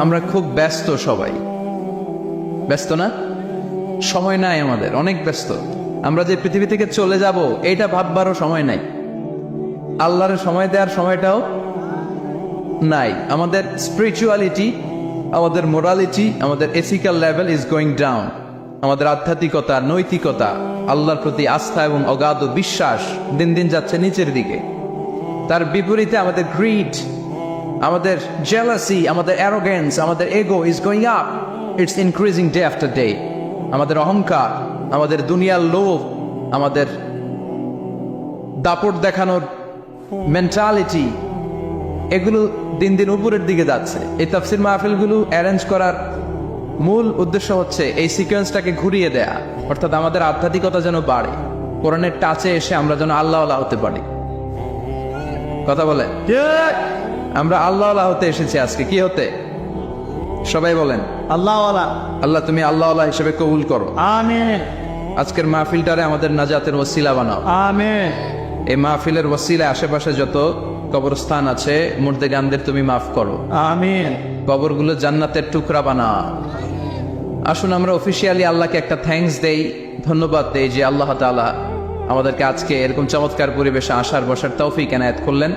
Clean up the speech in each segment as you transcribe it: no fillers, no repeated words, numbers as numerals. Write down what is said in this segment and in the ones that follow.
আমরা খুব ব্যস্ত, সবাই ব্যস্ত না? সময় নাই আমাদের, অনেক ব্যস্ত। আমরা যে পৃথিবী থেকে চলে যাব এইটা ভাববারও সময় নাই, আল্লাহর সময় দেওয়ার সময়টাও নাই। আমাদের স্পিরিচুয়ালিটি, আমাদের মোরালিটি, আমাদের ethical level is going down. আমাদের আধ্যাত্মিকতা, নৈতিকতা, আল্লাহর প্রতি আস্থা এবং অগাধ বিশ্বাস দিন দিন যাচ্ছে নিচের দিকে। তার বিপরীতে আমাদের গ্রিড, আমাদের জেলাসি, আমাদের অ্যারোগেন্স, আমাদের এগো is going up, it's increasing day after day. আমাদের অহংকার, আমাদের দুনিয়ার লোভ, আমাদের দাপট দেখানোর মেন্টালিটি, এগুলো দিন দিন উপরের দিকে যাচ্ছে। এই তাফসির মাহফিলগুলো অ্যারেঞ্জ করার মূল উদ্দেশ্য হচ্ছে এই সিকোয়েন্সটাকে ঘুরিয়ে দেয়া, অর্থাৎ আমাদের আধ্যাত্মিকতা যেন বাড়ে, কোরআনের টাচে এসে আমরা যেন আল্লাহ আল্লাহ হতে পারি। কথা বলেন, আমরা আল্লাহ আল্লাহ হতে এসেছি আজকে। কি হতে? সবাই বলেন আল্লাহ। আল্লাহ তুমি আল্লাহ আল্লাহ হিসেবে কবুল করো। আমিন। আজকের মাহফিলটারে আমাদের নাজাতের ওসিলা বানাও। আমিন। এই মাহফিলের ওসিলা আশেপাশে যত কবরস্থান আছে, মুর্দেগানদের তুমি মাফ করো। আমিন। কবরগুলো জান্নাতের টুকরা বানাও। আসুন আমরা অফিসিয়ালি আল্লাহকে একটা থ্যাঙ্কস দেই, ধন্যবাদ দেই যে আল্লাহ তাআলা আমাদেরকে আজকে এরকম চমৎকার পরিবেশে আসার বসার তৌফিক এনায়েত করলেন।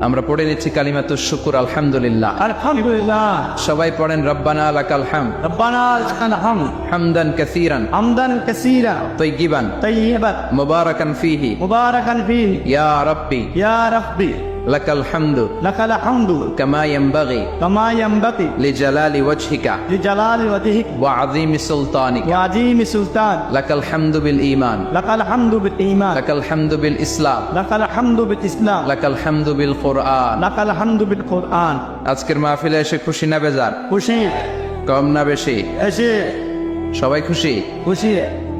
আমরা পড়ে নিচ্ছি কালিমাতুশ শুকর, আলহামদুলিল্লাহ। আলহামদুলিল্লাহ। সবাই পড়েন রব্বানা লাকাল হামদ, রব্বানা লাকাল হামদ হামদান কাসীরান হামদান কাসীরা তাইয়িবান তাইয়িবান মুবারাকান ফীহি মুবারাকান ফীহি ইয়া রাব্বি ইয়া রাব্বি লাকাল হামদু লাকাল হামদু কামা ইয়ানবাগি কামা ইয়ানবাগি লিজালালি ওয়াজহিকা লিজালালি ওয়াজহিক ওয়া আযীমি সুলতানিকা ওয়া আযীমি সুলতান লাকাল হামদু বিল ঈমান লাকাল হামদু বিল ঈমান লাকাল হামদু বিল ইসলাম লাকাল হামদু বিল ইসলাম লাকাল হামদু বিল কুরআন। লাকাল হামদু বিল কুরআন। আজকের মাহফিলে এসে খুশি না বেজার? খুশি। কম না বেশি? এসে সবাই খুশি? খুশি।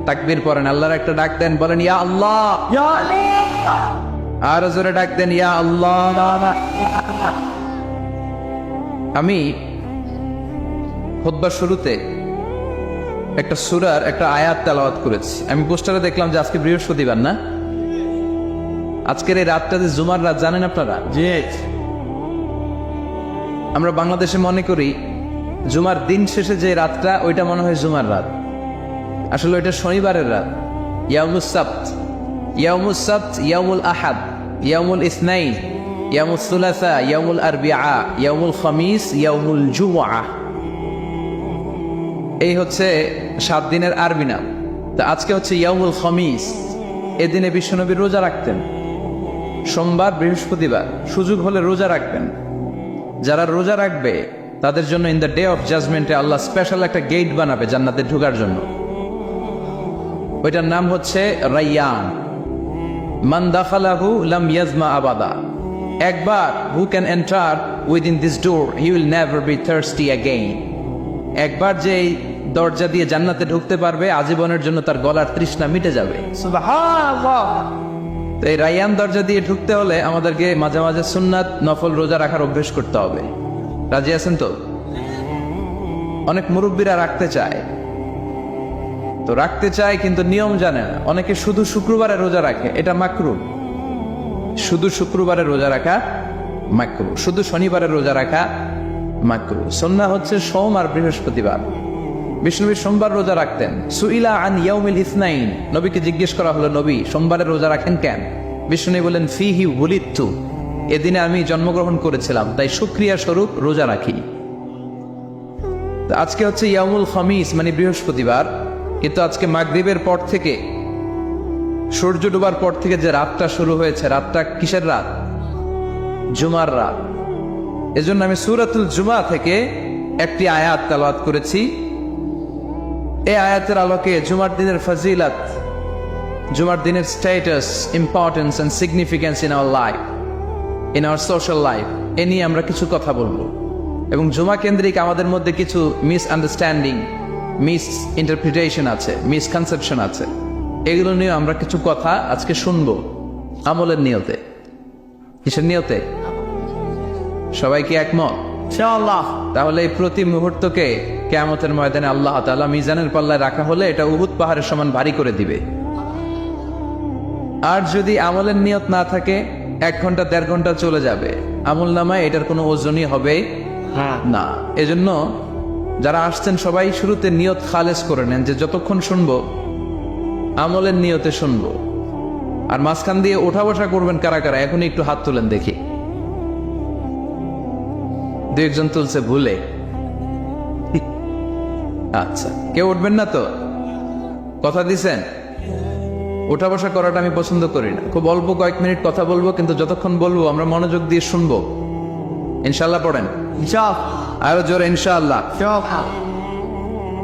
তাকবীর পড়েন, আল্লাহর একটা ডাক দেন, বলেন ইয়া আল্লাহ। ইয়া আল্লাহ। আর জোরে ডাক দেন ইয়া আল্লাহ। আমি খুতবার শুরুতে একটা সূরার একটা আয়াত তেলাওয়াত করেছি। আমি পোস্টারে দেখলাম যে আজকে বৃহস্পতিবার না, আজকের এই রাতটা যে জুমার রাত, জানেন আপনারা? জি। আমরা বাংলাদেশে মনে করি জুমার দিন শেষে যে রাতটা, ওইটা মনে হয় জুমার রাত। আসলে ওইটা শনিবারের রাত। ইয়াউমুস সাবত, ইয়াউমুস সাবত, ইয়াউমুল আহাদ, ইয়াউমুল ইসনাইন, ইয়াউমুল সুলাসা, ইয়াউমুল আরবিআ, ইয়াউমুল খামিস, ইয়াউমুল জুমআ। এই হচ্ছে 7 দিনের আরবি নাম। তো আজকে হচ্ছে ইয়াউমুল খামিস। এদিনে বিশ্বনবী রোজা রাখতেন, সোমবার, বৃহস্পতিবার। সুযোগ হলে রোজা রাখবেন। যারা রোজা রাখবে তাদের জন্য ইন দ্য ডে অফ জাজমেন্টে আল্লাহ স্পেশাল একটা গেট বানাবে জান্নাতে ঢোকার জন্য। ওইটার নাম হচ্ছে রাইয়ান। মান দাখালাহু লাম ইয়াজমা আবাদা। একবার who can enter within this door he will never be thirsty again. একবার যে এই দরজা দিয়ে জান্নাতে ঢুকতে পারবে, আজীবনের জন্য তার গলার তৃষ্ণা মিটে যাবে। সুবহানাল্লাহ। তো এই রাইয়ান দরজা দিয়ে ঢুকতে হলে আমাদেরকে মাঝে মাঝে সুন্নাত নফল রোজা রাখার অভ্যেস করতে হবে। রাজি আছেন তো? অনেক মুরব্বীরা রাখতে চায়, তো রাখতে চায় কিন্তু নিয়ম জানে না। অনেকে শুধু শুক্রবারে রোজা রাখে, এটা মাকরু। শুধু শুক্রবারে রোজা রাখা মাকরু, শুধু শনিবারে রোজা রাখা মাকরু। সুন্নাহ হচ্ছে সোম আর বৃহস্পতিবার। বিষ্ণুনবী সোমবার রোজা রাখতেন। সুইলা আন ইয়াউমিল ইসনাইন, নবীকে জিজ্ঞেস করা হলো, নবী সোমবারে রোজা রাখেন কেন? বিষ্ণুনবী বলেন ফিহি উলিদতু, এদিনে আমি জন্মগ্রহণ করেছিলাম, তাই শুকরিয়া স্বরূপ রোজা রাখি। তো আজকে হচ্ছে ইয়াউমুল খামিস মানে বৃহস্পতিবার, কিন্তু আজকে মাগরিবের পর থেকে, সূর্য ডোবার পর থেকে যে রাতটা শুরু হয়েছে, রাতটা কিসের রাত? জুমার রাত। এজন্য আমি সূরাতুল জুমা থেকে একটি আয়াত তেলাওয়াত করেছি। এই আয়াতের আলোকে জুমার দিনের ফজিলত, জুমার দিনের status, importance and significance in our life, in our social life, এ নিয়ে আমরা কিছু কথা বলবো। এবং জুমা কেন্দ্রিক আমাদের মধ্যে কিছু মিসআন্ডারস্ট্যান্ডিং, মিস ইন্টারপ্রিটেশন আছে, মিসকনসেপশন আছে। এগুলো নিয়ে আমরা কিছু কথা আজকে শুনবো আমলের নিয়তে। কিসের নিয়তে? সবাই কি একমত? ইনশাআল্লাহ। তাহলে এই প্রতি মুহূর্তকে কিয়ামতের ময়দানে আল্লাহ তাআলা মিজানের পাল্লায় রাখা হলে এটা উহুদ পাহাড়ের সমান ভারী করে দিবে। আর যদি আমলের নিয়ত না থাকে, 1 ঘন্টা 1.5 ঘন্টা চলে যাবে, আমল নামায় এটার কোনো ওজনই হবে হ্যাঁ না। এজন্য যারা আসছেন সবাই শুরুতে নিয়ত খালেস করে নেন যে যতক্ষণ শুনবো আমলের নিয়তে শুনবো। আর মাঝখান দিয়ে ওঠা বসা করবেন কারা কারা, এখনই একটু হাত তুলেন দেখি। দু একজন তুলছে ভুলে। আচ্ছা, কেউ উঠবেন না তো? কথা দিছেন? ওঠা বসা করাটা আমি পছন্দ করি না। খুব অল্প কয়েক মিনিট কথা বলবো, কিন্তু যতক্ষণ বলবো আমরা মনোযোগ দিয়ে শুনবো। ইনশাল্লাহ পড়েন, চপ আরো জোরে ইনশাআল্লাহ। চপ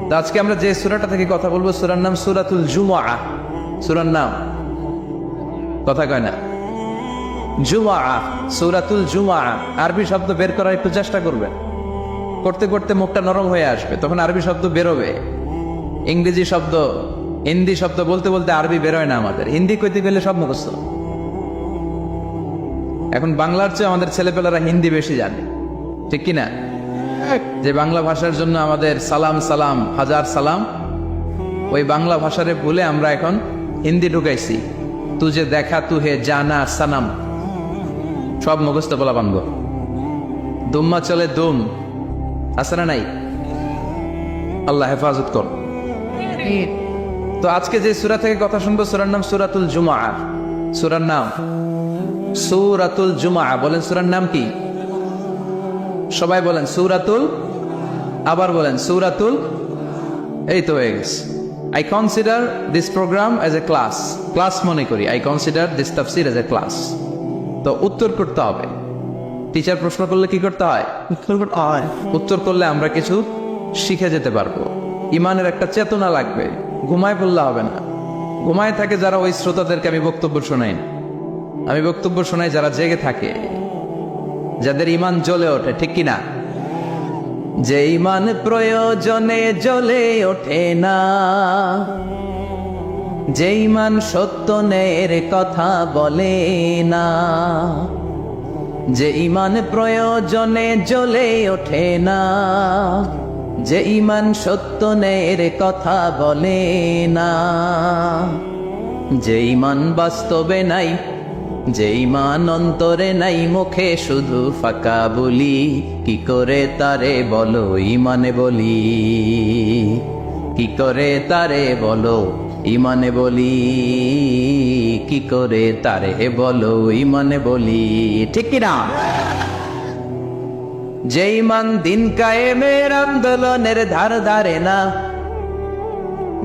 তো আজকে আমরা যে সূরাটা থেকে কথা বলবো, সূরার নাম সূরাতুল জুমআহ। সূরার নাম কথা কয় না, জুমআহ, সূরাতুল জুমআহ। আরবি শব্দ বের করার একটু চেষ্টা করবেন, করতে করতে মুখটা নরম হয়ে আসবে, তখন আরবি শব্দ বেরোবে। ইংরেজি শব্দ, হিন্দি শব্দ বলতে বলতে আরবি বেরোয় না আমাদের। হিন্দি কইতে গেলে সব মুখস্থ। এখন বাংলার চেয়ে আমাদের ছেলেপেলারা হিন্দি বেশি জানে, ঠিক কি না? যে বাংলা ভাষার জন্য আমাদের সালাম সালাম হাজার সালাম, ওই বাংলা ভাষারে ভুলে আমরা এখন হিন্দি ঢুকাইছি। তুজে দেখা তুহে জানা সানাম, সব মুখস্থ বলা বাঙ্গ। দুম্মা চলে দুম, আছে না নাই? আল্লাহ হেফাজত কর। তো আজকে যে সূরা থেকে কথা শুনবো, সূরার নাম সূরাতুল জুমআহ। সূরার নাম সূরাতুল জুমআহ। বলেন সূরার নাম কি? সবাই বলেন সূরাতুল, আবার বলেন সূরাতুল। এই তো হয়ে গেছে। I consider this program as a class. Class মনে করি। আই কনসিডার দিস তাফসির এজ এ ক্লাস। তো উত্তর করতে হবে। টিচার প্রশ্ন করলে কি করতে হয়? উত্তর করলে আমরা কিছু শিখে যেতে পারবো। ইমানের একটা চেতনা লাগবে। ঘুমায় পড়লে হবে না। ঘুমায় থাকে যারা, ওই শ্রোতাদেরকে আমি বক্তব্য শোনাই না। আমি বক্তব্য শোনাই যারা জেগে থাকে, যাদের ইমান জ্বলে ওঠে, ঠিক কিনা? যে ইমান প্রয়োজনে জ্বলে ওঠে না, যে ইমান সত্য ন্যায়ের কথা বলে না, যে ইমান প্রয়োজনে জ্বলে ওঠে না, যে ইমান সত্য ন্যায়ের কথা বলে না, যে ইমান বাস্তবে নাই, যে ইমান অন্তরে নাই, মুখে শুধু ফাঁকা বলি, কি করে তারে বলো ইমানে বলি, কি করে তারে বলো ইমানে বলি, কি করে তারে বলো ইমানে বলি, ঠিক কিনা? যে ইমান দিন কায়েমের আন্দোলনের ধার ধারে না,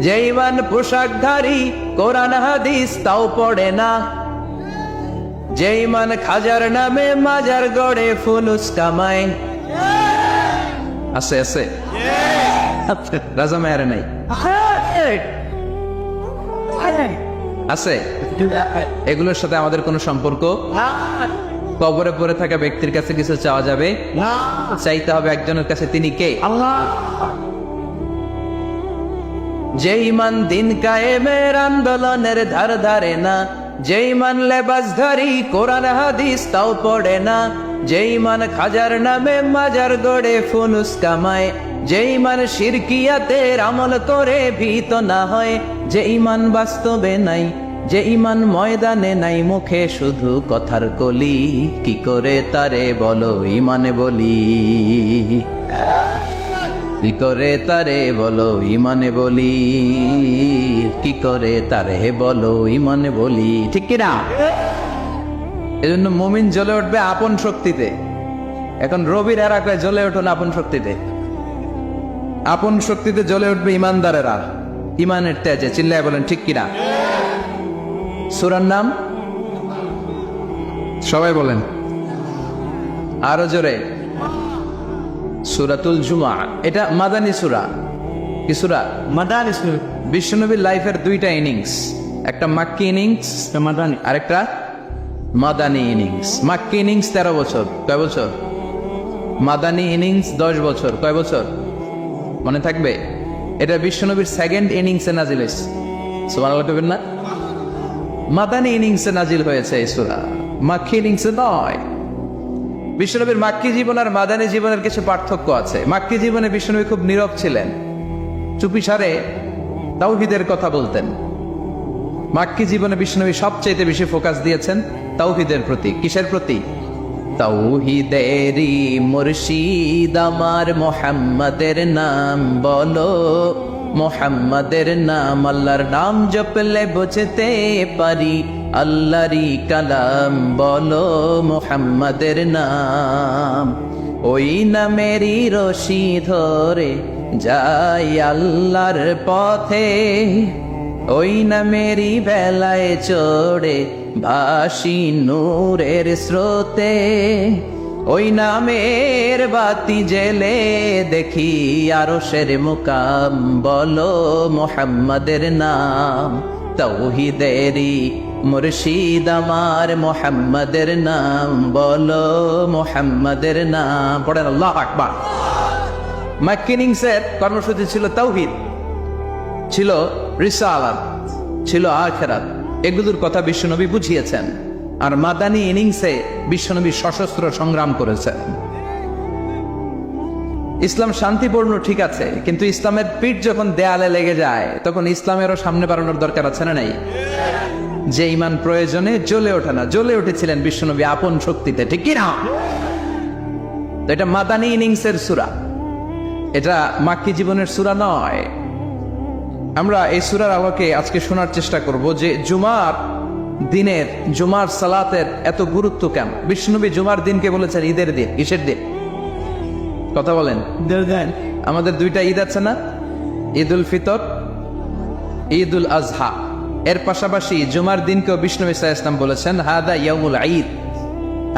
যে ইমান পোশাকধারী কোরআন হাদিস তাও পড়ে না, যে ইমান খাজার নামে মাজার গড়ে ফুলুস কামায়। আছে আছে রাজা মেয়ারে নাই? আছে। এগুলোর সাথে আমাদের কোনো সম্পর্ক? কবরে পড়ে থাকা ব্যক্তির কাছে কিছু চাওয়া যাবে না, চাইতে হবে একজনের কাছে। তিনি কে? আল্লাহ। যে ইমান দিন কায়েমের আন্দোলনের ধার ধারে না, যে ইমান লেবাসধারী কোরআন হাদিস তাও পড়ে না, যে ইমান খাজার নামে মাজার গড়ে ফুলুস কামায়, যে ইমান শিরকিয়াতের আমল করে ভীত না হয়, যে ইমান বাস্তবে নাই, যে ইমান ময়দানে নাই, মুখে শুধু কথার কলি, কি করে তারে বলো ইমানে বলি, কি করে তারে বলো ইমানে বলি, কি করে তারে বলো ইমানে বলি, ঠিক কিনা? এজন্য মুমিন জ্বলে উঠবে আপন শক্তিতে। এখন রবির এলাকায় জ্বলে উঠুন আপন শক্তিতে। আপন শক্তিতে জ্বলে উঠবে ইমানদারেরা ইমানের তেজে। চিল্লায় বলেন ঠিক কিনা? সূরার নাম সবাই বলেন আরো জোরে, সূরাতুল জুমআহ। এটা মাদানী সূরা। কি সূরা? মাদানী সূরা। বিশ্বনবীর লাইফের দুইটা ইনিংস, একটা মাক্কি ইনিংস, মাদানী, আরেকটা মাদানী ইনিংস। মাক্কি ইনিংস 13 বছর, কয় বছর? মাদানী ইনিংস 10 বছর, কয় বছর? মনে থাকবে? এটা বিশ্বনবীর সেকেন্ড ইনিংসে নাজিল হয়েছে। সুবহানাল্লাহ কইবেন না? মাদানী ইনিংসে নাজিল হয়েছে এই সূরা, মাক্কি ইনিংসে নয়। বিশ্বনবীর মাক্কি জীবন আর মাদানী জীবনের কিছু পার্থক্য আছে। মাক্কি জীবনে বিশ্বনবী খুব নীরব ছিলেন, চুপিসারে তাওহীদের কথা বলতেন। মাক্কি জীবনে বিশ্বনবী সবচেয়ে বেশি ফোকাস দিয়েছেন তাওহীদের প্রতি। কিসের প্রতি? তাওহীদেরই মুর্শিদ আমার মোহাম্মদের নাম বলো, মোহাম্মদের নাম। আল্লাহর নাম জপলে বুঝতে পারি আল্লাহরই কালাম বলো, মোহাম্মদের নাম। ওই নামেরই রশি ধরে যাই আল্লাহর পথে, ওই নামেরই বেলায় চড়ে ভাসি নূরের স্রোতে। ওই নামের বাতি জেলে দেখি আরশের মুকাম বলো, মোহাম্মদের নাম। তাওহীদেরই মুর্শিদ আমার মোহাম্মদের নাম বলো, মোহাম্মদের নাম। পড়েন আল্লাহু আকবার। ম্যাকিনিংসের কর্মসূচি ছিল তাওহীদ, ছিল রিসালাত, ছিল আখিরাত। এগুলোর কথা বিশ্বনবী বুঝিয়েছেন। আর মাদানী ইনিংসে বিশ্বনবী সশস্ত্র সংগ্রাম করেছেন। ইসলাম শান্তিপূর্ণ ঠিক আছে, কিন্তু ইসলামের পিঠ যখন দেয়ালে লেগে যায় তখন ইসলামেরও সামনে বাড়ানোর দরকার আছে না নাই? যে ইমান প্রয়োজনে জ্বলে ওঠে না, জ্বলে উঠেছিলেন বিশ্বনবী আপন শক্তিতে, ঠিক কি না? তো এটা মাদানী ইনিংসের সূরা, এটা মাক্কি জীবনের সূরা নয়। আমরা এই সূরার আলোকে আজকে শোনার চেষ্টা করব যে জুমার দিনের, জুমার সালাতের এত গুরুত্ব কেন। বিশ্বনবী জুমার দিনকে বলেছেন ঈদের দিন। কিসের দিন? কথা বলেন। আমাদের দুইটা ঈদ আছে না, ঈদ উল ফিতর, ঈদ উল আজহা। এর পাশাপাশি জুমার দিনকেও বিশ্বনবী সাল্লাল্লাহু আলাইহি ওয়াসাল্লাম বলেছেন হাদা ইয়াউমুল ঈদ,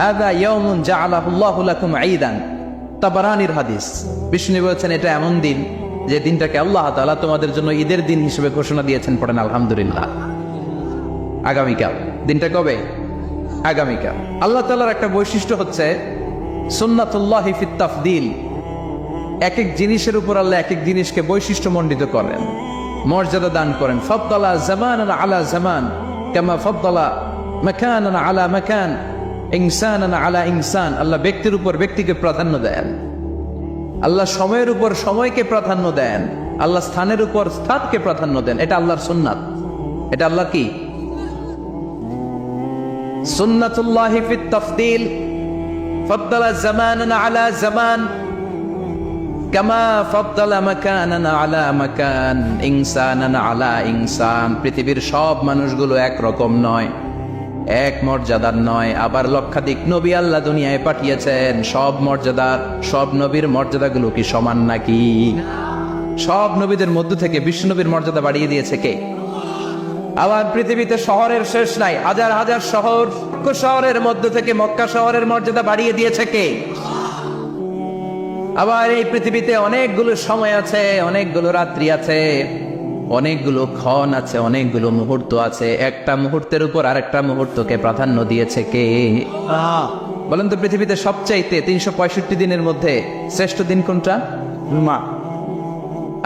হাদা ইয়াউমুন জাআলাহুল্লাহু লাকুম ঈদান। তাবারানির হাদিস। বিশ্বনবী বলেছেন এটা এমন দিন যে দিনটাকে আল্লাহ তাআলা তোমাদের জন্য ঈদের দিন হিসেবে ঘোষণা দিয়েছেন। পড়েন আলহামদুলিল্লাহ। আগামীকাল। দিনটা কবে? আগামীকাল। আল্লাহ তাআলার একটা বৈশিষ্ট্য হচ্ছে সুন্নাতুল্লাহি ফিত তাফদিল। এক এক জিনিসের উপর আল্লাহ এক এক জিনিসকে বৈশিষ্ট্যমণ্ডিত করেন, মর্যাদা দান করেন। ফাদ্দালা জামানান আলা জামান কামা ফাদ্দালা মাকানান আলা মাকান, ইনসানান আলা ইনসান। আল্লাহ ব্যক্তির উপর ব্যক্তিকে প্রাধান্য দেন, আল্লাহ সময়ের উপর সময়কে প্রাধান্য দেন, আল্লাহ স্থানের উপর স্থানকে প্রাধান্য দেন। এটা আল্লাহর সুন্নাত। এটা আল্লাহ কি? সুন্নাতুল্লাহি ফিত তাফদিল। ফাদ্দালা জামানান আলা জামান কামা ফাদ্দালা মাকানান আলা মাকান, ইনসানান আলা ইনসান। পৃথিবীর সব মানুষগুলো এক রকম নয়, এক মর্যাদার নয়। আবার লক্ষাধিক নবী আল্লাহ দুনিয়ায় পাঠিয়েছেন, সব মর্যাদার, সব নবীর মর্যাদাগুলো কি সমান নাকি? সব নবীদের মধ্য থেকে বিশ্বনবীর মর্যাদা বাড়িয়ে দিয়েছে কে? আবার পৃথিবীতে শহরের শেষ নাই, হাজার হাজার শহর, শহরের মধ্য থেকে মক্কা শহরের মর্যাদা বাড়িয়ে দিয়েছে কে? আবার এই পৃথিবীতে অনেকগুলো সময় আছে, অনেকগুলো রাত্রি আছে, অনেকগুলো ক্ষণ আছে, অনেকগুলো মুহূর্ত আছে। একটা মুহূর্তের উপর আরেকটা মুহূর্তকে প্রাধান্য দিয়েছে কে? বলেন তো, পৃথিবীতে সবচাইতে 365 দিনের মধ্যে শ্রেষ্ঠ দিন কোনটা?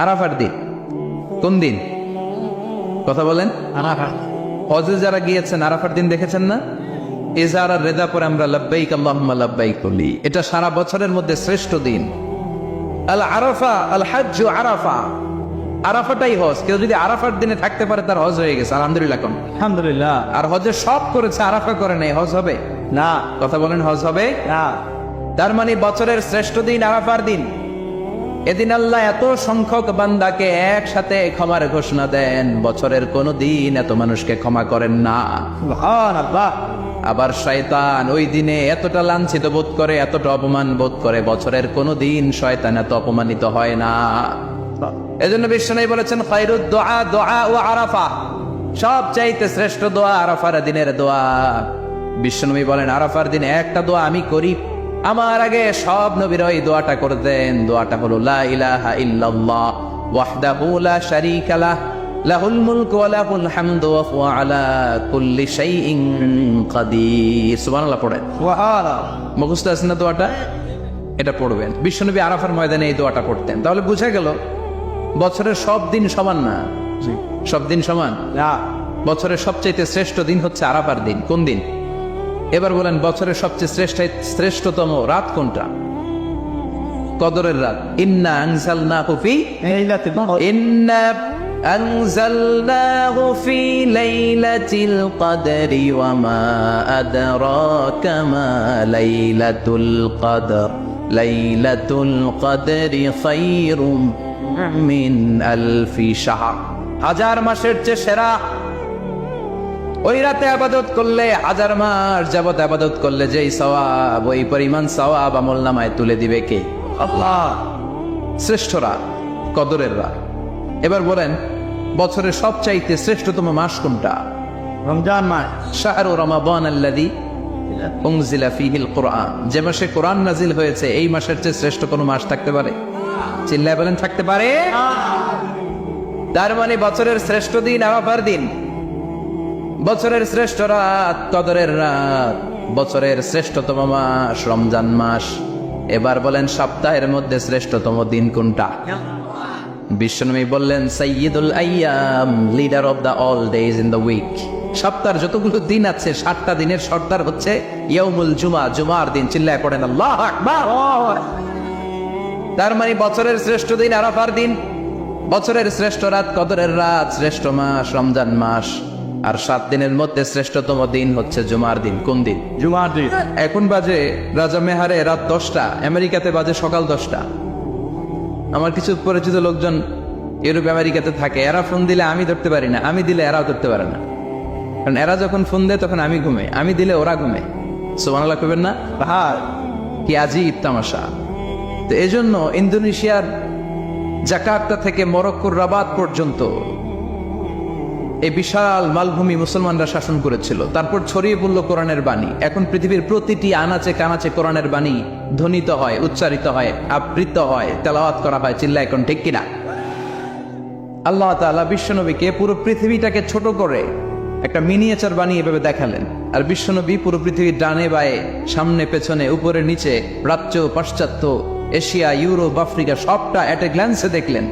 আরাফার দিন। কোন দিন? কথা বলেন। হজে যারা গিয়েছেন আরাফার দিন দেখেছেন না? ইজার আর রেদা পরে আমরা লাব্বাইক আল্লাহুম্মা লাব্বাইক বলি। এটা সারা বছরের মধ্যে শ্রেষ্ঠ দিন। আল আরাফা আল হাজ্জু আরাফা। আরাফাটাই হজ। কেউ যদি আরাফার দিনে থাকতে পারে তার হজ হয়ে গেছে। আলহামদুলিল্লাহ কোন? আলহামদুলিল্লাহ। আর হজে সব করেছে, আরাফা করে নাই, হজ হবে না। কথা বলেন, হজ হবে না। তার মানে বছরের শ্রেষ্ঠ দিন আরাফার দিন। এদিন আল্লাহ এত সংখ্যক বান্দাকে একসাথে ক্ষমার ঘোষণা দেন, বছরের কোন দিন এত মানুষকে ক্ষমা করেন না। সুবহানাল্লাহ। আবার শয়তান ওই দিনে এতটা লাঞ্ছিত বোধ করে, এতটা অপমান বোধ করে, বছরের কোন দিন শয়তান এত অপমানিত হয় না। এজন্য বিশ্বনবী বলেছেন খায়রুদ দুআ দুআ ও আরাফা। সব চাইতে শ্রেষ্ঠ দোয়া আরাফার দিনের দোয়া। বিশ্বনবী বলেন আরাফার দিনে একটা দোয়া আমি করি, আমার আগে সব নবীরা এই দোয়াটা করতেন। দোয়াটা হলো লা ইলাহা ইল্লাল্লাহ ওয়াহদাহু লা শারীকা লাহ লাহুল মুলকু ওয়া লাহুল হামদু ওয়া হুয়া আলা কুল্লি শাইইন কাদির। সুবহানাল্লাহ পড়েন। সুবহানাল্লাহ। মুখস্থ আছে না দোয়াটা? এটা পড়বেন। বিশ্বনবী আরাফার ময়দানে এই দোয়াটা পড়তেন। তাহলে বোঝা গেল বছরের সব দিন সমান না। সব দিন সমান না। বছরের সবচেয়ে শ্রেষ্ঠ দিন হচ্ছে আরাফার দিন। কোন দিন? এবার বলেন বছরের সবচেয়ে শ্রেষ্ঠতম রাত কোনটা? কদরের রাত। ইন্না আনজালনাহু ফি লাইলাতুল কদর। ইন্না أنزلناه في ليلة القدر وما أدراك ما ليلة القدر ليلة القدر خير من ألف شهر হাজার মাসের চেয়ে সেরা ওই রাতে আবাদত করলে হাজার মাস যাবত আবাদত করলে যেই সওয়াব ওই পরিমাণ সওয়াব আমলনামায় তুলে দিবে কে? আল্লাহ। শ্রেষ্ঠ রাত, কদরের রাত। এবার বলেন বছরের সবচাইতে শ্রেষ্ঠতম মাস কোনটা? রমজান মাস। শাহরু রমাদান আল্লাযী উনজিলা ফীহিল কুরআন, যে মাসে কোরআন নাজিল হয়েছে এই মাসের চেয়ে শ্রেষ্ঠ কোনো মাস থাকতে পারে? চিল্লায় বলেন থাকতে পারে? তার মানে বছরের শ্রেষ্ঠ দিন আরাফার দিন, বছরের শ্রেষ্ঠ রাত কদরের রাত, বছরের শ্রেষ্ঠতম মাস রমজান মাস। এবার বলেন সপ্তাহের মধ্যে শ্রেষ্ঠতম দিন কোনটা? বিশ্বনবী বললেন সাইয়্যিদুল আইয়াম, leader of the all days in the week. সপ্তাহের যতগুলো দিন আছে 7টা দিনের সর্দার হচ্ছে ইয়াউমুল জুমা, জুমার দিন। চিল্লায় পড়েন আল্লাহু আকবার। তার মানে বছরের শ্রেষ্ঠ দিন আরাফার দিন, বছরের শ্রেষ্ঠ রাত কদরের রাত, শ্রেষ্ঠ মাস রমজান মাস, আর 7 দিনের মধ্যে শ্রেষ্ঠতম দিন হচ্ছে জুমার দিন। কোন দিন? জুমার দিন। এখন বাজে রাজা মেহারে রাত 10টা, আমেরিকাতে বাজে সকাল 10টা। আমার কিছু পরিচিত লোকজন ইউরোপ আমেরিকাতে থাকে, এরা ফোন দিলে আমি ধরতে পারি না, আমি দিলে এরাও ধরতে পারে না। কারণ এরা যখন ফোন দেয় তখন আমি ঘুমে, আমি দিলে ওরা ঘুমে। সুবহানাল্লাহ কইবেন না? ভাই কি আজীব তামাশা। তো এজন্য ইন্দোনেশিয়ার জাকার্তা থেকে মরক্কোর রাবাত পর্যন্ত এই বিশাল মালভূমি মুসলমানরা শাসন করেছিল। তারপর ছড়িয়ে পড়ল কোরআনের বাণী। এখন পৃথিবীর প্রতিটি আনাচে কানাচে কোরআনের বাণী ধ্বনিত হয়, উচ্চারিত হয়, আবৃত্ত হয়, তেলাওয়াত করা হয়। চিল্লা এখন ঠিক কিনা? আল্লাহ তাআলা বিশ্বনবীকে পুরো পৃথিবীটাকে ছোট করে একটা মিনিয়েচার বানিয়ে এভাবে দেখালেন। আর বিশ্বনবী পুরো পৃথিবীর ডানে বায়ে, সামনে পেছনে, উপরে নিচে, প্রাচ্য পাশ্চাত্য, এশিয়া, ইউরোপ, আফ্রিকা সবটা এট এ গ্ল্যান্সে দেখলেন।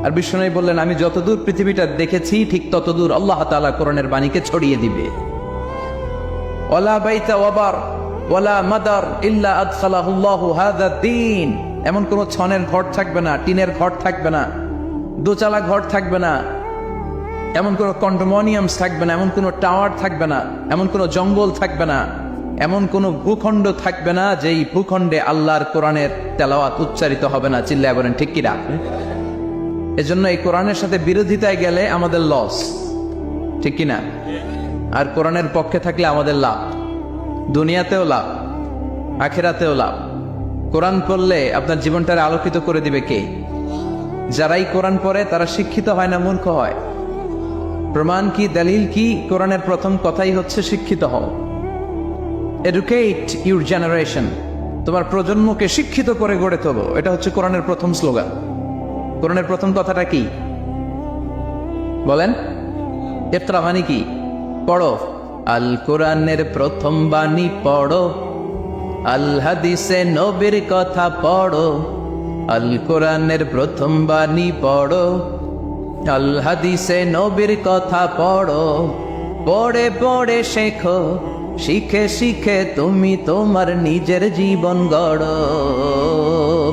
আর বিশ্বনবী বললেন আমি যতদূর পৃথিবীটা দেখেছি ঠিক ততদূর আল্লাহ তাআলা কোরআনের বাণীকে ছড়িয়ে দিবে। ওয়ালা বাইতা ওয়াবার ওয়ালা মাদার ইল্লা আদখালাহুল্লাহু হাযা দ্বীন, এমন কোন ছনের ঘর থাকবে না, টিনের ঘর থাকবে না, দোচালা ঘর থাকবে না, এমন কোন কন্ডোমিনিয়ামস থাকবে না, এমন কোন টাওয়ার থাকবে না, এমন কোন জঙ্গল থাকবে না, এমন কোন ভূখণ্ড থাকবে না যেই ভূখণ্ডে আল্লাহর কোরআনের তেলাওয়াত উচ্চারিত হবে না। চিল্লায় বলেন ঠিক কিনা? এজন্য এই কোরআনের সাথে বিরোধিতায় গেলে আমাদের লস, ঠিক কিনা? আর কোরআনের পক্ষে থাকলে আমাদের লাভ, দুনিয়াতেও লাভ, আখিরাতেও লাভ। কোরআন পড়লে আপনার জীবনটারে আলোকিত করে দিবে কে? যারাই কোরআন পড়ে তারা শিক্ষিত হয় না মূর্খ হয়। প্রমাণ কি, দলিল কি? কোরআনের প্রথম কথাই হচ্ছে শিক্ষিত হও। এডুকেট ইউর জেনারেশন, তোমার প্রজন্মকে শিক্ষিত করে গড়ে তোলো। এটা হচ্ছে কোরআনের প্রথম স্লোগান। কোরআনের প্রথম কথাটা কি বলেন? ইকরা মানে কি? পড়ো। আল কোরআনের প্রথম বাণী পড়ো, আল হাদিসে নবীর কথা পড়ো। আল কোরআনের প্রথম বাণী পড়ো, আল হাদিসে নবীর কথা পড়ো। পড়ে পড়ে শেখো, শিখে শিখে তুমি তোমার নিজের জীবন গড়ো।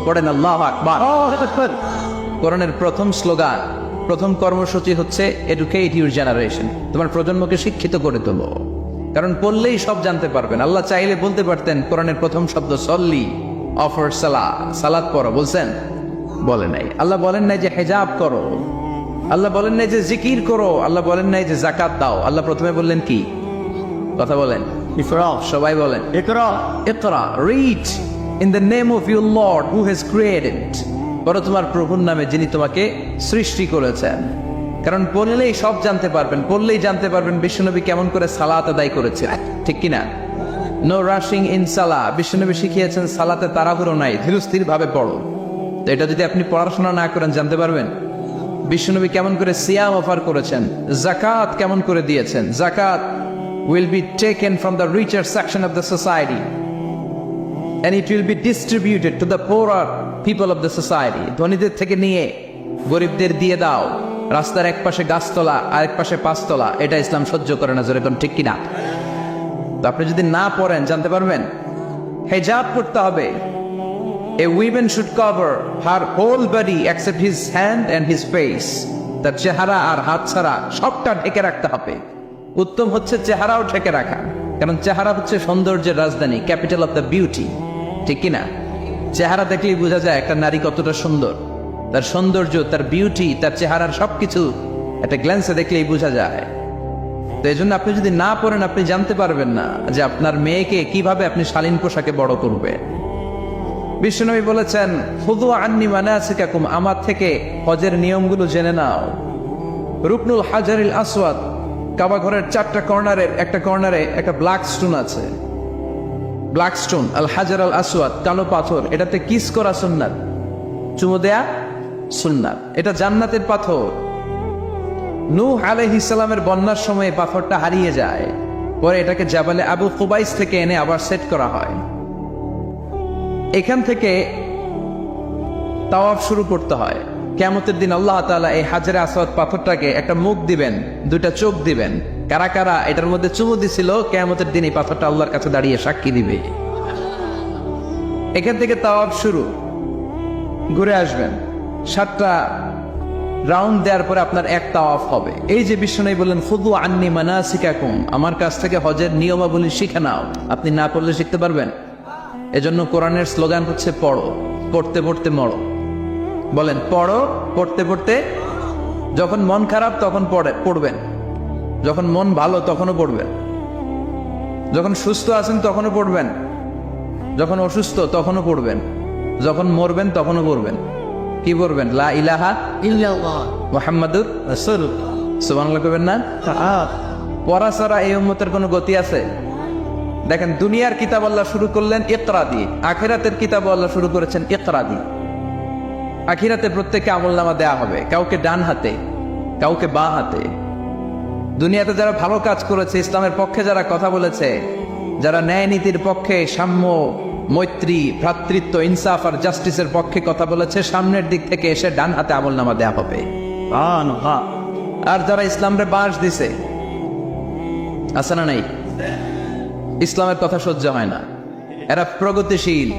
পড়েন আল্লাহু আকবার। কোরআনের প্রথম স্লোগান, প্রথম কর্মসূচি হচ্ছে এডুকেট ইউর জেনারেশন, তোমার প্রজন্মকে শিক্ষিত করে তোলো। কারণ পড়লেই সব জানতে পারবেন। আল্লাহ চাইলে বলতে পারতেন কোরআনের প্রথম শব্দ সল্লি, অফার সালাত, সালাত পড়ো, বলছেন? বলে নাই। আল্লাহ বলেন নাই যে হিজাব করো, আল্লাহ বলেন নাই যে জিকির করো, আল্লাহ বলেন নাই যে যাকাত দাও। আল্লাহ প্রথমে বললেন কি? কথা বলেন। ইকরা। সবাই বলেন ইকরা। ইকরা, read in the name of your lord who has created, পড়ো তোমার প্রভুর নামে যিনি তোমাকে সৃষ্টি করেছেন। কারণ পড়লেই সব জানতে পারবেন, পড়লেই জানতে পারবেন বিশ্বনবী কেমন করে সালাত আদায় করেছেন, ঠিক কিনা? নো রাশিং ইন সালাহ, বিশ্বনবী শিখিয়েছেন সালাতে তাড়াহুড়ো নাই, ধীরস্থির ভাবে পড়ো। তো এটা যদি আপনি পড়াশোনা না করেন জানতে পারবেন? বিশ্বনবী কেমন করে সিয়াম অফার করেছেন, জাকাত কেমন করে দিয়েছেন। জাকাত will be taken from the richer section of the society and it will be distributed to the poorer people of the society. ধনীদের থেকে নিয়ে গরিবদের দিয়ে দাও। রাস্তার এক পাশে গাছতলা আর এক পাশে পাঁচতলা, এটা ইসলাম সহ্য করে না। যেরকম ঠিক কিনা? তো আপনি যদি না পড়েন জানতে পারবেন? হিজাব পড়তে হবে। A woman should cover her whole body except his hand and his face. তার চেহারা আর হাত ছাড়া সবটা ঢেকে রাখতে হবে। উত্তম হচ্ছে চেহারাও ঢেকে রাখা, কারণ চেহারা হচ্ছে সৌন্দর্যের রাজধানী, ক্যাপিটাল অফ দ্য বিউটি, ঠিক কিনা? চেহারা দেখলেই বোঝা যায় একটা নারী কতটা সুন্দর, তার সৌন্দর্য, তার বিউটি, তার চেহারার সবকিছু একটা গ্ল্যান্সে দেখলেই বোঝা যায়। তো এই জন্য আপনি যদি না পড়েন আপনি জানতে পারবেন না যে আপনার মেয়েকে কিভাবে আপনি শালীন পোশাকে বড় করবে। বিশ্বনবী বলেছেন, খুযু আন্নী মানাসিকাকুম, আমার থেকে হজের নিয়মগুলো জেনে নাও। রুকনুল হাজারিল আসওয়াদ, কাবা ঘরের 4টা কর্নারের একটা কর্নারে একটা ব্ল্যাক স্টোন আছে, ব্ল্যাক স্টোন, আল হাজার আল আসওয়াদ, কালো পাথর, এটাতে কিস করা সুন্নাত, চুমু দেয়া সুন্নাত, এটা জান্নাতের পাথর। নূহ আলাইহিস সালামের বন্যার সময় পাথরটা হারিয়ে যায়, পরে এটাকে জাবালে আবু কুবাইস থেকে এনে আবার সেট করা হয়। এখান থেকে তাওয়াফ শুরু করতে হয়। কিয়ামতের দিন আল্লাহ তাআলা এই হাজারে আসওয়াদ পাথরটাকে একটা মুখ দিবেন, 2টা চোখ দিবেন। কারা কারা এটার মধ্যে চুমু দিছিল কিয়ামতের দিন এই পাথরটা আল্লাহর কাছে দাঁড়িয়ে সাক্ষী দিবে। এখান থেকে তাওয়াফ শুরু, ঘুরে আসবেন, 7টা রাউন্ড দেওয়ার পরে আপনার এক তাওয়াফ হবে। এই যে বিশ্বনবী বললেন, খুযু আন্নী মানাসিকাকুম, আমার কাছ থেকে হজের নিয়মাবলী শিখে নাও। আপনি না পড়লে শিখতে পারবেন? এজন্য কোরআনের স্লোগান হচ্ছে পড়ো, পড়তে পড়তে মরো। বলেন, পড়ো, পড়তে পড়তে। যখন মন খারাপ তখন পড়বেন, যখন মন ভালো তখনও পড়বেন, যখন সুস্থ আছেন তখনও পড়বেন, যখন অসুস্থ তখনও পড়বেন, যখন মরবেন তখনও পড়বেন। কি পড়বেন? লা ইলাহা ইল্লাল্লাহ মুহাম্মাদুর রাসূলুল্লাহ। সুবহানাল্লাহ কইবেন না? পড়া ছাড়া এই উম্মতের কোনো গতি আছে? দেখেন, দুনিয়ার কিতাব আল্লাহ শুরু করলেন ইকরা দিয়ে, আখিরাতের কিতাব আল্লাহ শুরু করেছেন ইকরা দিয়ে। আখিরাতে প্রত্যেককে আমলনামা দেয়া হবে, কাউকে ডান হাতে, কাউকে বাঁ হাতে। দুনিয়াতে যারা ভালো কাজ করেছে, ইসলামের পক্ষে যারা কথা বলেছে, যারা ন্যায় নীতির পক্ষে, সাম্য, মৈত্রী, ভ্রাতৃত্ব, ইনসাফ আর জাস্টিসের পক্ষে কথা বলেছে, সামনের দিক থেকে এসে ডান হাতে আমলনামা দেয়া হবে। আর যারা ইসলামরে বাঁশ দিছে, আছে না নাই? ইসলামের কথা সহ্য হয় না, এরা প্রগতিশীল,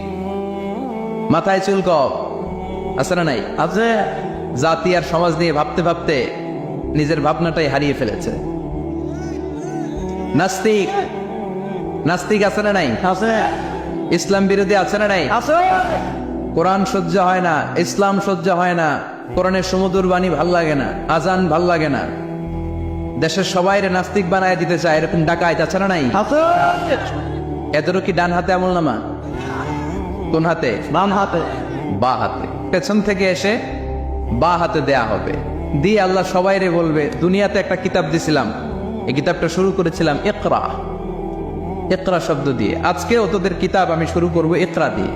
মাথায় চুল কম, আছে না নাই? আছে। জাতি আর সমাজ নিয়ে ভাবতে ভাবতে নিজের ভাবনাটাই হারিয়ে ফেলেছে। নাস্তিক, নাস্তিক আছে না নাই? আছে। ইসলাম বিরোধী আছে না নাই? আছে। কোরআন সহ্য হয় না, ইসলাম সহ্য হয় না, কোরআনের সুমধুর বাণী ভাল লাগে না, আজান ভাল লাগে না, দেশের সবাইরে নাস্তিক বানায় দিতে চায়, এরকম ডাকাইত আছে না নাই? আছে। এদেরও কি ডান হাতে আমলনামা? কোন হাতে? বাম হাতে। বা হাতে। পেছন থেকে এসে বা হাতে দেয়া হবে। দিয়ে আল্লাহ সবাইরে বলবে, দুনিয়াতে একটা কিতাব দিছিলাম, এই কিতাবটা শুরু করেছিলাম ইকরা, ইকরা শব্দ দিয়ে। আজকেও তোদের কিতাব আমি শুরু করব ইকরা দিয়ে।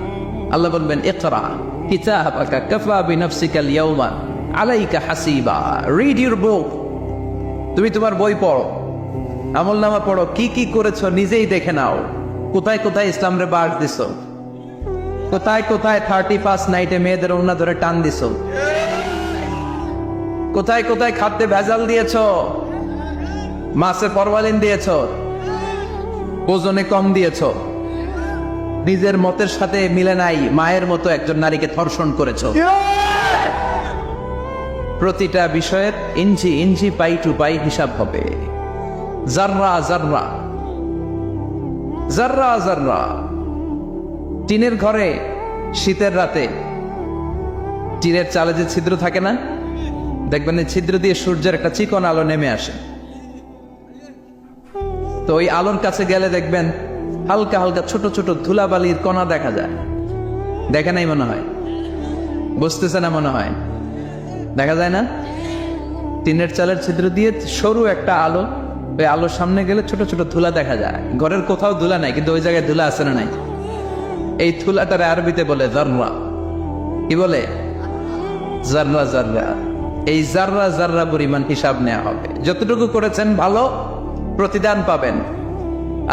আল্লাহ বলবেন, ইকরা কিতাবাকা কাফা বিনাফসিকাল ইয়াউমা আলাইকা হাসিবা, রিড ইউর বুক, তুমি তোমার বই পড়ো, আমলনামা পড়ো, কি কি করেছো নিজেই দেখে নাও। কোথায় কোথায় ইসলামরে বাস দিছো, কোথায় কোথায় 31 নাইটে মেয়েদের ওড়না ধরে টান দিছো, কোথায় কোথায় খাদ্যে ভেজাল দিয়েছ, মাছে ফরমালিন দিয়েছ, ওজনে কম দিয়েছ, নিজের মতের সাথে মিলে নাই, মায়ের মতো একজন নারীকে ধর্ষণ করেছ। প্রতিটা বিষয়ের ইঞ্চি ইঞ্চি, পাই টু পাই হিসাব হবে। জাররা জাররা, জাররা জাররা। টিনের ঘরে শীতের রাতে টিনের চালে যে ছিদ্র থাকে না, দেখবেন এই ছিদ্র দিয়ে সূর্যের একটা চিকন আলো নেমে আসে। তো ওই আলোর কাছে গেলে দেখবেন হালকা হালকা ছোট ছোট ধুলাবালির কণা দেখা যায়। দেখে নাই মনে হয়? বুঝতেছে না মনে হয়? দেখা যায় না? টিনের চালের ছিদ্র দিয়ে সরু একটা আলো, ওই আলোর সামনে গেলে ছোট ছোট ধুলা দেখা যায়। ঘরের কোথাও ধুলা নাই, কিন্তু ওই জায়গায় ধুলা আছে না নাই? এই ধুলাটারে আরবিতে বলে জাররা। কি বলে? জাররা জাররা। এই জাররা জাররা পরিমাণ হিসাব নেওয়া হবে। যতটুকু করেছেন ভালো, প্রতিদান পাবেন।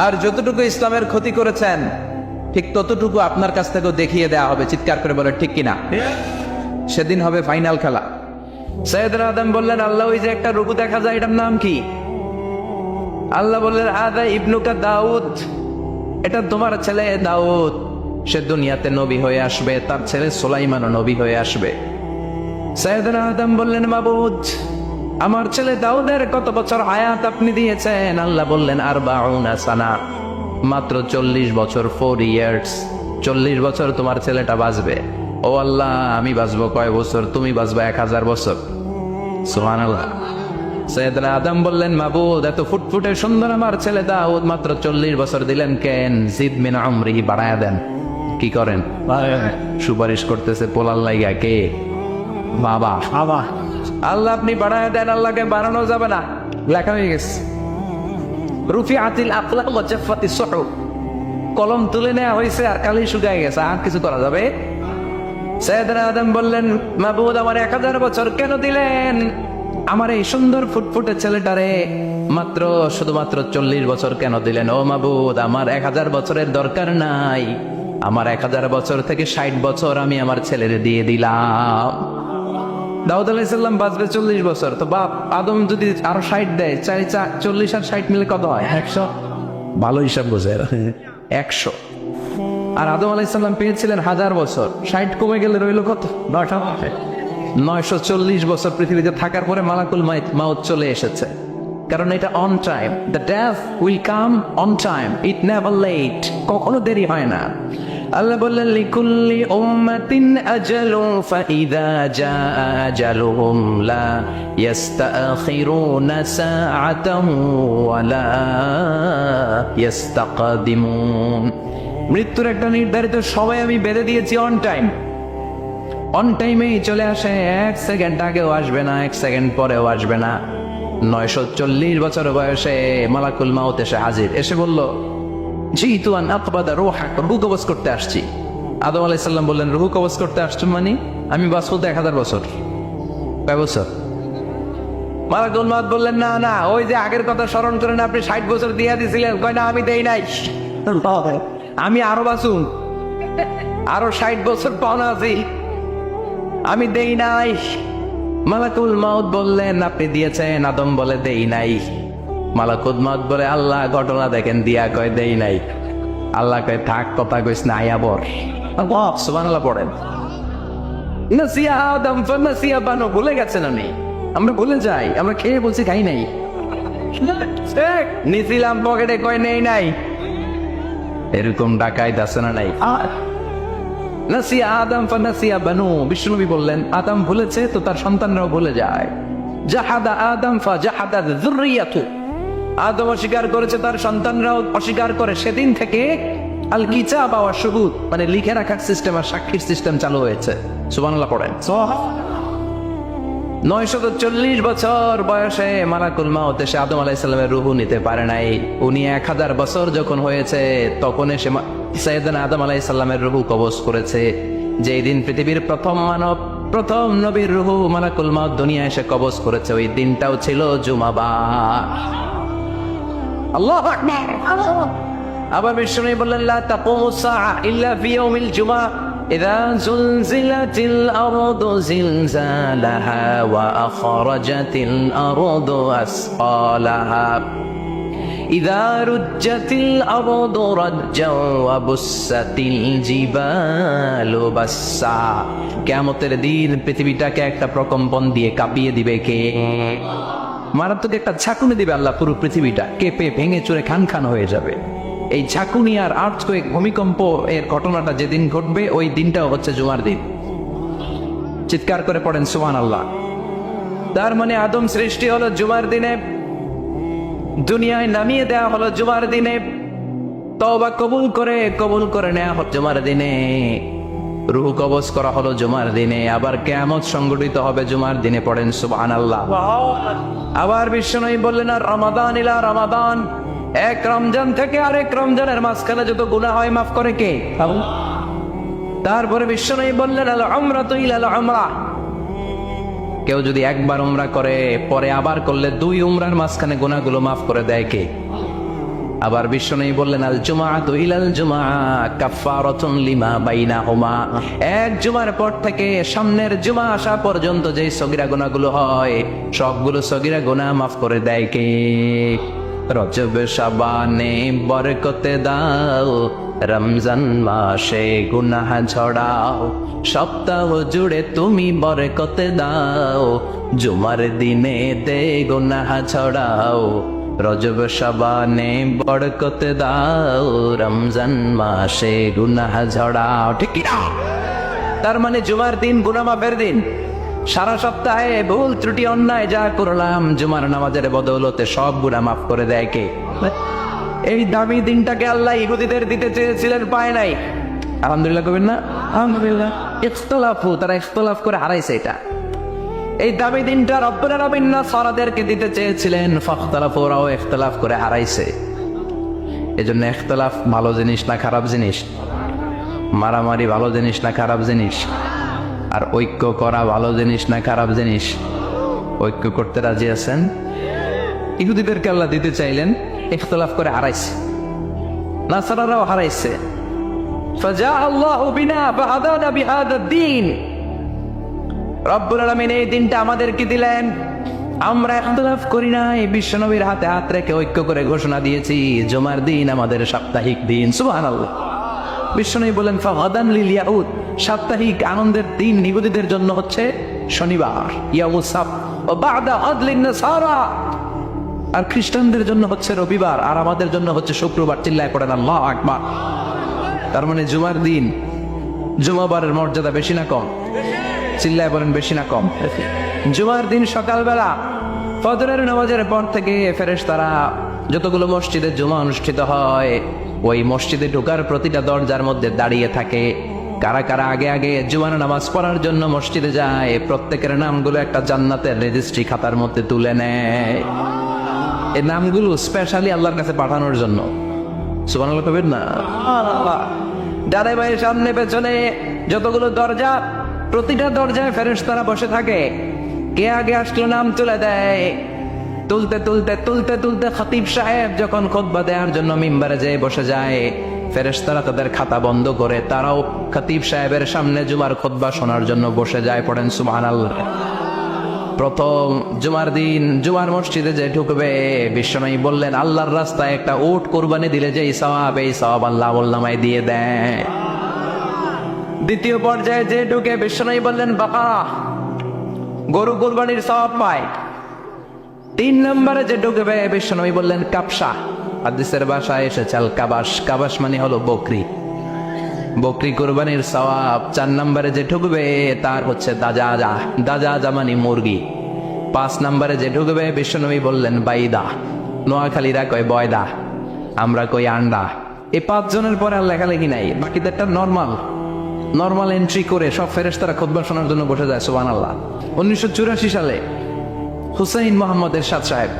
আর যতটুকু ইসলামের ক্ষতি করেছেন, ঠিক ততটুকু আপনার কাছ থেকেও দেখিয়ে দেওয়া হবে। চিৎকার করে বলে ঠিক কিনা? সেদিন হবে ফাইনাল খেলা। সৈয়দনা আদম বললেন, আল্লাহ ওই যে একটা রূপ দেখা যায়, এটার নাম কি? আল্লাহ বললেন, হাদা ইবনুকা দাউদ, এটা তোমার ছেলে দাউদ, সে দুনিয়াতে নবী হয়ে আসবে, তার ছেলে সুলাইমানও নবী হয়ে আসবে। সৈয়দনা আদম বললেন, মাবুদ আমার ছেলে দাউদের কত বছর হায়াত আপনি দিয়েছেন? আল্লাহ বললেন আরবাউনা সানা, মাত্র 40 বছর, 4 ইয়ার্স। 40 বছর তোমার ছেলেটা বাঁচবে। ও আল্লাহ, আমি বাঁচবো কয় বছর? তুমি বাঁচবা 1000 বছর। সুবহানাল্লাহ। সৈয়দনা আদম বললেন, মাবুদ, এত ফুটফুটে সুন্দর আমার ছেলে দাউদ, মাত্র 40 বছর দিলেন কেন? জিদ মিন আমরিহি, বাড়ায়া দেন। কি করেন? সুপারিশ করতেছে পোলার লাইগা। কে? বাবা। বাবা। আল্লাহ আপনি বাড়ায় দেন, আল্লাহকে বাড়ানো যাবে না। লেখা হয়ে গেছে, রুফিআতিল আকলাম ওয়া জাফফাতিস সুহুফ, কলম তুলে নেওয়া হয়েছে আর কালি শুকায় গেছে, আর কিছু করা যাবে? সাইয়েদনা আদম বললেন, মাবুদ, আমার 1000 বছর কেন দিলেন? আমার এই সুন্দর ফুটফুটে ছেলেটারে মাত্র শুধুমাত্র 40 বছর কেন দিলেন? ও মাবুদ, আমার 1000 বছরের দরকার নাই। আমার 1000 বছর থেকে 60 বছর আমি আমার ছেলেরে দিয়ে দিলাম। দাউদ আলাইহিস সালাম বাঁচবে 40 বছর, তো বাপ আদম যদি আরো 60 দেয়, 40 আর 60 মিলে কত হয়? 100। ভালো হিসাব বোঝে 100। আর আদম আলাইহিস সালাম পেয়েছিলেন 1000 বছর, 60 কমে গেলে রইল কত? 940 বছর পৃথিবীতে থাকার পরে মালাকুল মাউত চলে এসেছে। কারণ এটা on time, the death will come on time, it never late, কখনো দেরি হয় না। আল্লাহ বললেন, লিকুল্লি উম্মাতিন আজালুন ফাইযা জাআ আজালুহুম লা ইস্তাখিরুনা সাআতান ওয়া লা ইস্তাকদিমুন। মৃত্যুর একটা নির্ধারিত সময় আমি বেঁধে দিয়েছি, অন টাইম। অন টাইমেই চলে আসে, 1 সেকেন্ড আগেও আসবে না, 1 সেকেন্ড পরেও আসবে না। 940 বছর বয়সে মালাকুল মাউত এসে হাজির, এসে বলল, জিতু আন আকবাদা রূহাক, রূহ কবজ করতে আসছি। আদম আলাইহিস সালাম বললেন, রূহ কবজ করতে আসছো মানে? আমি বাঁচবো তো 1000 বছর। কয় বছর? মালাকুল মাউত বললেন, না না, ওই যে আগের কথা স্মরণ করেন, আপনি 60 বছর দিয়ে দিয়েছিলেন। কয় না, আমি দেই নাই, আমি আরো বাঁচুন, আরো 60 বছর পাওনা আছি, আমি দেই নাই। মালাকুল মাউত বললেন, আপনি দিয়েছেন। আদম বলে, দেই নাই। মালাকুল মাউত বলে, আল্লাহ ঘটনা দেখেন, দিয়া কয় দেই নাই। আল্লাহ কয়, থাক, কথা কইস না, আয়া বর। সুবহানাল্লাহ পড়েন। নাসিয়া আদম ফানাসিয়া বানু, ভুলে গেছেন উনি। আমরা ভুলে যাই, আমরা খেয়ে বলছি খাই নাই, নিছিলাম পকেটে, কয় নেই নাই। এরকম ডাকাইত আছে না নাই? নাসিয়া আদম ফানাসিয়া বানু, বিষ্ণুনবী বললেন, আদম ভুলেছে তো তার সন্তানরাও ভুলে যায়। জাহাদা আদম ফাজাহাদা যুররিয়াতু, আদম অস্বীকার করেছে, তার সন্তানরাও অস্বীকার করে। সেদিন থেকে আল কিতাব ওয়া শুহুদ, মানে লিখে রাখার সিস্টেম আর সাক্ষীর সিস্টেম চালু হয়েছে। সুবহানাল্লাহ পড়েন। 940 বছর বয়সে মালাকুল মাউত এসে আদম আলাইহিস সালামের রূহ নিতে পারে নাই। উনি 1000 বছর যখন হয়েছে তখন এসে সাইয়েদনা আদম আলাইহিস সালামের রূহ কবজ করেছে। যেই দিন পৃথিবীর প্রথম মানব, প্রথম নবীর রূহ মালাকুল মাউত দুনিয়া এসে কবজ করেছে, ওই দিনটাও ছিল জুমাবার। আল্লাহু আকবার। আবার বিষ্ণু বললেন, লা তাকুমুস সাআ ইল্লা ফি ইয়াউমিল জুমআ ইযা যুলজিলাতিল আরদু জিলজালাহা ওয়া আখরাজাতিল আরদু আসকালাহা ইযা রুজ্জাতিল আরদু রাজ্জা ওয়া বুসাতিল জিবালু বাসসা। কিয়ামতের দিন পৃথিবীটাকে একটা প্রকম্পন দিয়ে কাঁপিয়ে দিবে কে? মারাত্মক একটা ঝাঁকুনি দিবে আল্লাহ, পুরো পৃথিবীটা কেঁপে ভেঙে চুরে খান খান হয়ে যাবে। এই ঝাঁকুনি আর আর্থকোয়েক, ভূমিকম্প এর ঘটনাটা যেদিন ঘটবে, ওই দিনটাও হচ্ছে জুমার দিন। চিৎকার করে পড়েন সুবহানাল্লাহ। তার মানে আদম সৃষ্টি হলো জুমার দিনে, দুনিয়ায় নামিয়ে দেওয়া হলো জুমার দিনে, তওবা কবুল করে নেওয়া হলো জুমার দিনে, রূহ কবজ করা হলো জুমার দিনে, আবার কিয়ামত সংগঠিত হবে জুমার দিনে। পড়েন সুবহানাল্লাহ। আবার বিষ্ণু বললেন, আর রমাদান ইলা রমাদান, এক রমজান থেকে আরেক রমজানের মাঝখানে যত গুনাহ হয় মাফ করে কে? তারপরে বিষ্ণু বললেন, আল উমরাতু ইলাল উমরা, কেউ যদি একবার উমরা করে পরে আবার করলে 2 উমরার মাঝখানে গুনাহগুলো মাফ করে দেয় কে? আবার বিষ্ণু বললেন, আল জুমআতু ইলাল জুমআ কাফফারাতুন লিমা বাইনাহুমা, এক জুমার পর থেকে সামনের জুমা আসা পর্যন্ত যেই সগীরা গুনাহগুলো হয়, সবগুলো সগীরা গুনাহ মাফ করে দেয় কে? রজব শাবানে বরকতে দাও, রমজান মাসে গুনাহ ঝড়াও, সপ্তাহ জুড়ে তুমি বরকতে দাও, জুমার দিনে দে গুনাহ ছড়াও, রজব শাবানে বরকতে দাও, রমজান মাসে গুনাহ ঝড়াও। ঠিক কি না? তার মানে জুমার দিন গুনাহ মাফের দিন। সারা সপ্তাহে ভুল ত্রুটি অন্যায় যা করলাম জুমার নামাজের বদৌলতে সব গুনাহ মাফ করে দেয় কে? এই দামি দিনটাকে আল্লাহ ইহুদিদের দিতে চেয়েছিলেন, পায় নাই। আলহামদুলিল্লাহ কবেন না? আলহামদুলিল্লাহ। ইখতিলাফু, তারা ইখতিলাফ করে হারাইছে এটা। এই দামি দিনটা রব্বুল আলামিন নাসারাদেরকে দিতে চেয়েছিলেন, ফাখতালাফু, ওরাও ইখতিলাফ করে হারাইছে। এজন্য ইখতিলাফ ভালো জিনিস না খারাপ জিনিস? মারামারি ভালো জিনিস না খারাপ জিনিস? আর ঐক্য করা ভালো জিনিস না খারাপ জিনিস? ঐক্য করতে রাজি আছেন? ইহুদিদেরকে আল্লাহ দিতে চাইলেন, ইখতিলাফ করে হারাইছে। নাসারারাও হারাইছে। ফাজা আল্লাহু বিনা ফাহাদানা বিহাদা দ্বীন। রব্বুল আলামিন এই দিনটা আমাদেরকে দিলেন, আমরা ইখতিলাফ করি নাই, বিশ্বনবীর হাতে হাত রেখে ঐক্য করে ঘোষণা দিয়েছি জুমার দিন আমাদের সাপ্তাহিক দিন। সুবহানাল্লাহ। বিশ্বনবী বলেন ফাগাদান লিল ইয়াহুদ, সাপ্তাহিক আনন্দের দিন ইহুদিদের জন্য হচ্ছে শনিবার, ইয়াউমুস সাbt, ওয়া বা'দা আদলিন নাসারা, আর খ্রিস্টানদের জন্য হচ্ছে রবিবার, আর আমাদের জন্য হচ্ছে শুক্রবার। চিল্লায় পড়েন আল্লাহু আকবার। তার মানে জুমার দিন, জুমাবারের মর্যাদা বেশি না কম? চিল্লায় বলেন বেশি না কম? জুমার দিন সকালবেলা ফজরের নামাজের পর থেকে ফেরেশতারা যতগুলো মসজিদে জুমা অনুষ্ঠিত হয় ওই মসজিদে ঢোকার প্রতিটা দরজার মধ্যে দাঁড়িয়ে থাকে। কারা কারা আগে আগে জুমার নামাজ পড়ার জন্য মসজিদে যায়, প্রত্যেকের নামগুলো একটা জান্নাতের রেজিস্ট্রি খাতার মধ্যে তুলে নেয়। এই নামগুলো স্পেশালি আল্লাহর কাছে পাঠানোর জন্য। সুবহানাল্লাহ কবেন না? ডানে বাঁয়ে সামনে পেছনে যতগুলো দরজা, প্রতিটা দরজায় ফেরেশতারা বসে থাকে। কে আগে আসলো নাম তুলে দেয়। তুলতে তুলতে তুলতে তুলতে খতিব সাহেব যখন খুতবা দেওয়ার জন্য মিম্বারে যেয়ে বসে যায়, ফেরেশতারা তাদের খাতা বন্ধ করে তারাও খতিব সাহেবের সামনে জুমার খুতবা শোনার জন্য বসে যায়। পড়েন সুবহানাল্লাহ। প্রথম জুমার দিন জুমার মসজিদে যে ঢুকবে, বিশ্বনবী বললেন আল্লাহর রাস্তায় একটা উট কুরবানি দিলে যে সওয়াব, এই সওয়াব আল্লাহ আমলনামায় দিয়ে দেয়। দ্বিতীয় পর্যায়ে যে ঢুকে, বিশ্বনবী বললেন বাকারা, গরু কুরবানির সওয়াব পায়। তিন নম্বরে যে ঢুকবে, বিশ্বনবী বললেন কাবসা, হাদিসের ভাষায় এসেছে আল কাবাস, কাবাস মানে হলো বকরি, বকরি কুরবানির সওয়াব। চার নম্বরে যে ঢুকবে তার হচ্ছে দাজাজা, দাজাজা মানে মুরগি। পাঁচ নম্বরে যে ঢুকবে, বিশ্বনবী বললেন বাইদা, নোয়াখালীরা কয় বয়দা, আমরা কই আন্ডা। এই পাঁচজনের পরে আর লেখালেখি নাই, বাকিদেরটা নর্মাল এন্ট্রি করে সব ফেরেশতারা খুতবা শোনার জন্য বসে যায়। সুবহানাল্লাহ। 1984 সালে হুসাইন মোহাম্মদ এরশাদ সাহেব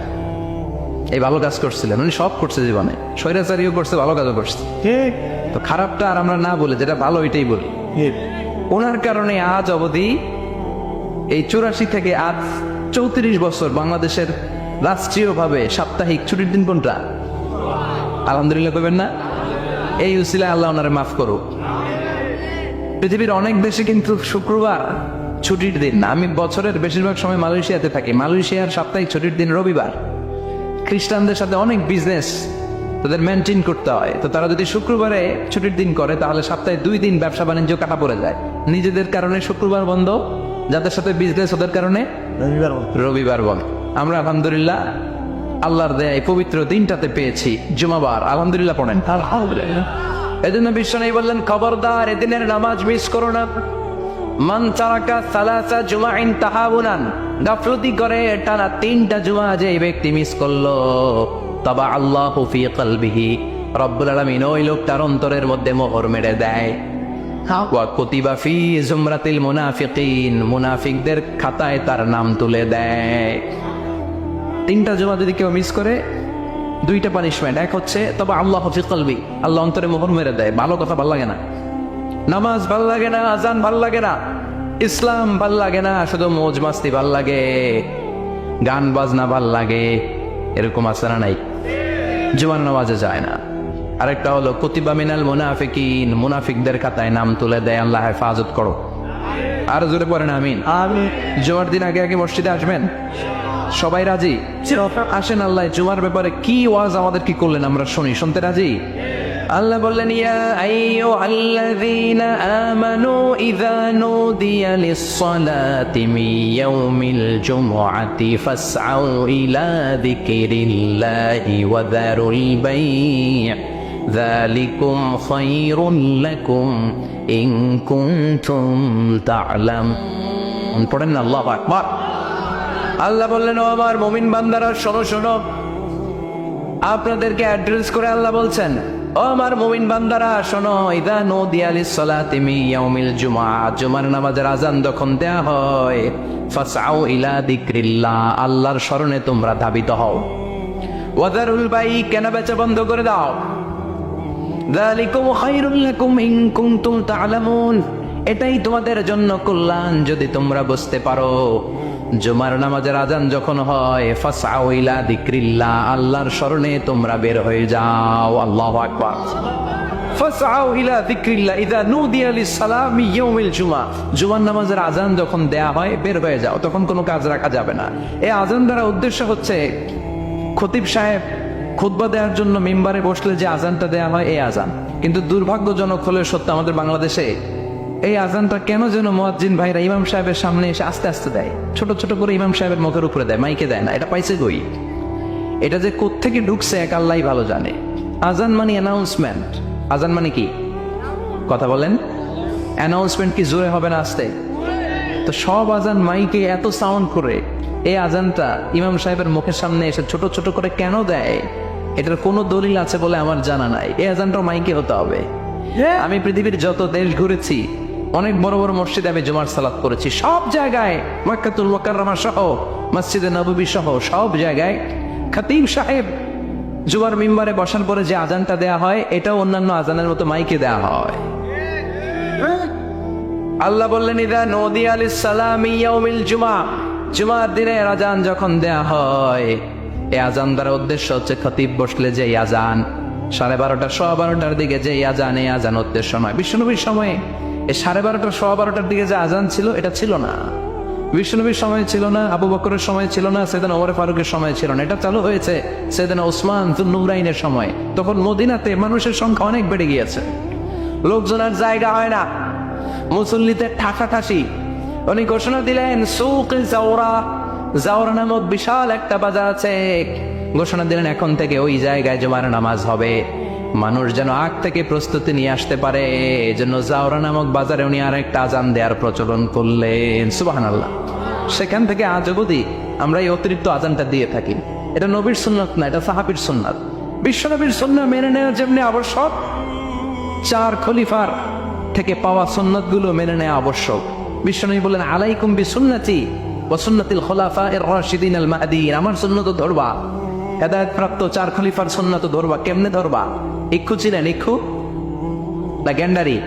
এই ভালো কাজ করছিলেন। উনি সব করছে জীবনে, স্বৈরাচারীও করছে, ভালো কাজও করছে। ঠিক তো খারাপটা আর আমরা না বলে যেটা ভালো এটাই বলি। ঠিক। ওনার কারণে আজ অবধি এই 84 থেকে আজ 34 বছর বাংলাদেশের রাষ্ট্রীয়ভাবে সাপ্তাহিক ছুটির দিন কোনটা? আলহামদুলিল্লাহ কইবেন না? এই উসিলায় আল্লাহ ওনারে মাফ করুক। পৃথিবীর অনেক দেশে কিন্তু শুক্রবার ছুটির দিন। আমি বছরের বেশিরভাগ সময় মালয়েশিয়াতে থাকি। মালয়েশিয়ার সাপ্তাহিক ছুটির দিন রবিবার। খ্রিস্টানদের সাথে অনেক বিজনেস তাদের মেনটেন করতে হয়, তো তারা যদি শুক্রবারে ছুটির দিন করে তাহলে সপ্তাহে 2 দিন ব্যবসা বাণিজ্য কাটা পড়ে যায়। নিজেদের কারণে শুক্রবার বন্ধ, যাদের সাথে বিজনেস ওদের কারণে রবিবার বন্ধ। আমরা আলহামদুলিল্লাহ আল্লাহর দেয়া এই পবিত্র দিনটাতে পেয়েছি জুমাবার। আলহামদুলিল্লাহ পড়েন। আলহামদুলিল্লাহ। এজন্য বিশ্বনবী বললেন খবরদার এদিনের নামাজ মিস করো না। মান তারাকা সালাসা জুমাইন তাহাউনান, গাফলতি করে টানা 3টা জুমা যে ব্যক্তি মিস করলো, তাবা আল্লাহু ফি কলবিহি, রব্বুল আলামিন ওই লোকটার অন্তরের মধ্যে মোহর মেরে দেয়। ওয়া কুতিবা ফি জুমরাতিল মুনাফিকিন, মুনাফিকদের খাতায় তার নাম তুলে দেয়। 3টা জুমা যদি কেউ মিস করে, 2টা পানিশমেন্ট। এক হচ্ছে তবে আল্লাহ ফি কলবি, আল্লাহ অন্তরে মোহর মেরে দেয়। ভালো কথা ভাল লাগে না, নামাজ ভাল লাগে না, আজান ভাল লাগে না, ইসলাম ভাল লাগে না, শুধু মৌজ মাস্তি ভাল লাগে, গান বাজনা ভাল লাগে, এরকম আছে না নাই? জুমার নামাজে যায় না। আরেকটা হলো কুতিবা মিনাল মুনাফিকিন, মুনাফিকদের খাতায় নাম তুলে দেয়। আল্লাহ হেফাজত করো। আর জোরে পড়েন আমিন। আমি জুমার দিন আগে আগে মসজিদে আসবেন। সবাই রাজি? আসেন আল্লাহ জুমার ব্যাপারে কি ওয়াজ আমাদের কি করলেন আমরা শুনি, শুনতে রাজি? আল্লাহ বললেন ইয়া আইয়ুহাল্লাযীনা আমানু ইযা নুদিয়া লিস-সালাতি মিন ইয়াউমিল জুমআতি ফাসআউ ইলা যিকরিল্লাহি ওয়া যারুল বাই' যালিকুম খায়রুল লাকুম ইন কুনতুম তা'লামুন। পড়েন না আল্লাহু আকবার। আল্লাহ বললেন ও আমার মুমিন বান্দারা শোনো শোনো, আপনাদেরকে অ্যাড্রেস করে আল্লাহ বলছেন ও আমার মুমিন বান্দারা শোনো, ইযা নুদিয়া লিস-সালাতি মিন ইয়াউমিল জুমআ, জুমার নামাজের আযান যখন দেয়া হয়, ফাসআউ ইলা যিকরিল্লাহ, আল্লাহর স্মরণে তোমরা ধাবিত হও। ওয়া যারুল বাই', কেনা বেচা বন্ধ করে দাও। যালিকুম খায়রুল লাকুম ইন কুনতুম তা'লামুন, এটাই তোমাদের জন্য কল্যাণ যদি তোমরা বুঝতে পারো। জুমার নামাজের আযান যখন হয়, ফাসআউ ইলা যিকরিল্লাহ, আল্লাহর স্মরণে তোমরা বের হয়ে যাও। আল্লাহু আকবার। ফাসআউ ইলা যিকরিল্লাহ ইযা নুদিয়া লিস-সালাতি মিন ইয়াউমিল জুমআ, জুমার নামাজের আযান যখন দেয়া হয় বের হয়ে যাও, তখন কোনো কাজ রাখা যাবে না। এই আযান দ্বারা উদ্দেশ্য হচ্ছে খতিব সাহেব খুতবা দেওয়ার জন্য মিম্বারে বসলে যে আযানটা দেয়া হয় এই আযান। কিন্তু দুর্ভাগ্যজনক হলে সত্য, আমাদের বাংলাদেশে এই আযানটা কেন যেন মুয়াজ্জিন ভাইরা ইমাম সাহেবের সামনে এসে আস্তে আস্তে দেয়, ছোট ছোট করে ইমাম সাহেবের মুখের উপরে দেয়, মাইকে দেয় না। এটা পাইছে কই? এটা যে কোত্থেকে ঢুকছে এক আল্লাহই ভালো জানে। আযান মানে অ্যানাউন্সমেন্ট। আযান মানে কি? কথা বলেন। অ্যানাউন্সমেন্ট কি জোরে হবে না আস্তে? তো সব আযান মাইকে এত সাউন্ড করে, এই আযানটা ইমাম সাহেবের মুখের সামনে এসে ছোট ছোট করে কেন দেয়? এটার কোনো দলিল আছে বলে আমার জানা নাই। এই আযানটা মাইকে হতে হবে। আমি পৃথিবীর যত দেশ ঘুরেছি, অনেক বড় বড় মসজিদে আমি জুমার সালাত করেছি, সব জায়গায় মক্কাতুল মুকাররমা সহ মসজিদে নববী সহ সব জায়গায় খতিব সাহেব জুমার মিম্বারে বসার পরে যে আযানটা দেয়া হয়, এটাও অন্যান্য আযানের মতো মাইকে দেয়া হয়। আল্লাহ বললেন ইযা নুদিয়া লিস-সালামি ইয়াউমিল জুমআ, জুমার দিনের আযান যখন দেয়া হয়, এই আযান দ্বারা উদ্দেশ্য হচ্ছে খতিব বসলে যে আযান 12:30 12:15 দিকে যে আযান, এই আযান উদ্দেশ্য নয়। বিশ্বনবীর সময়ে এই 12:30 12:15 দিকে যে আযান ছিল এটা ছিল না। বিশ্বনবীর সময় ছিল না, আবু বকরের সময় ছিল না, সাইয়েদনা ওমর ফারুকের সময় ছিল না। এটা চালু হয়েছে সাইয়েদনা ওসমান যুন-নুরাইনের সময়। তখন মদিনাতে মানুষের সংখ্যা অনেক বেড়ে গিয়েছে, লোকজনের জায়গা হয় না, মুসল্লিতে ঠাসাঠাসি। উনি ঘোষণা দিলেন সুক জাওরা, জাওরা নামক বিশাল একটা বাজার আছে, ঘোষণা দিলেন এখন থেকে ওই জায়গায় জুমার নামাজ হবে। মানুষ যেন আগ থেকে প্রস্তুতি নিয়ে আসতে পারে, এজন্য জাওরা নামক বাজারে উনি আর একটা আযান দেওয়ার প্রচলন করলেন। সুবহানাল্লাহ। সেখান থেকে আজ অবধি আমরা এই অতিরিক্ত আযানটা দিয়ে থাকি। এটা নবীর সুন্নাত না, এটা সাহাবীর সুন্নাত। বিশ্বনবীর সুন্নাত মেনে নেওয়া যেমনি আবশ্যক, 4 খলিফার থেকে পাওয়া সুন্নাতগুলো মেনে নেওয়া আবশ্যক। বিশ্বনবী বলেন আলাইকুম বিসুন্নতি ওয়া সুন্নাতিল খুলাফায়ে রাশিদিন আল মাহদিয়িন, আমার সুন্নাত ধরবা, হেদায়েত প্রাপ্ত 4 খলিফার সুন্নাত ধরবা। কেমনে ধরবা? ইক্ষু ছিলেন? ইক্ষু না গ্যান্ডারি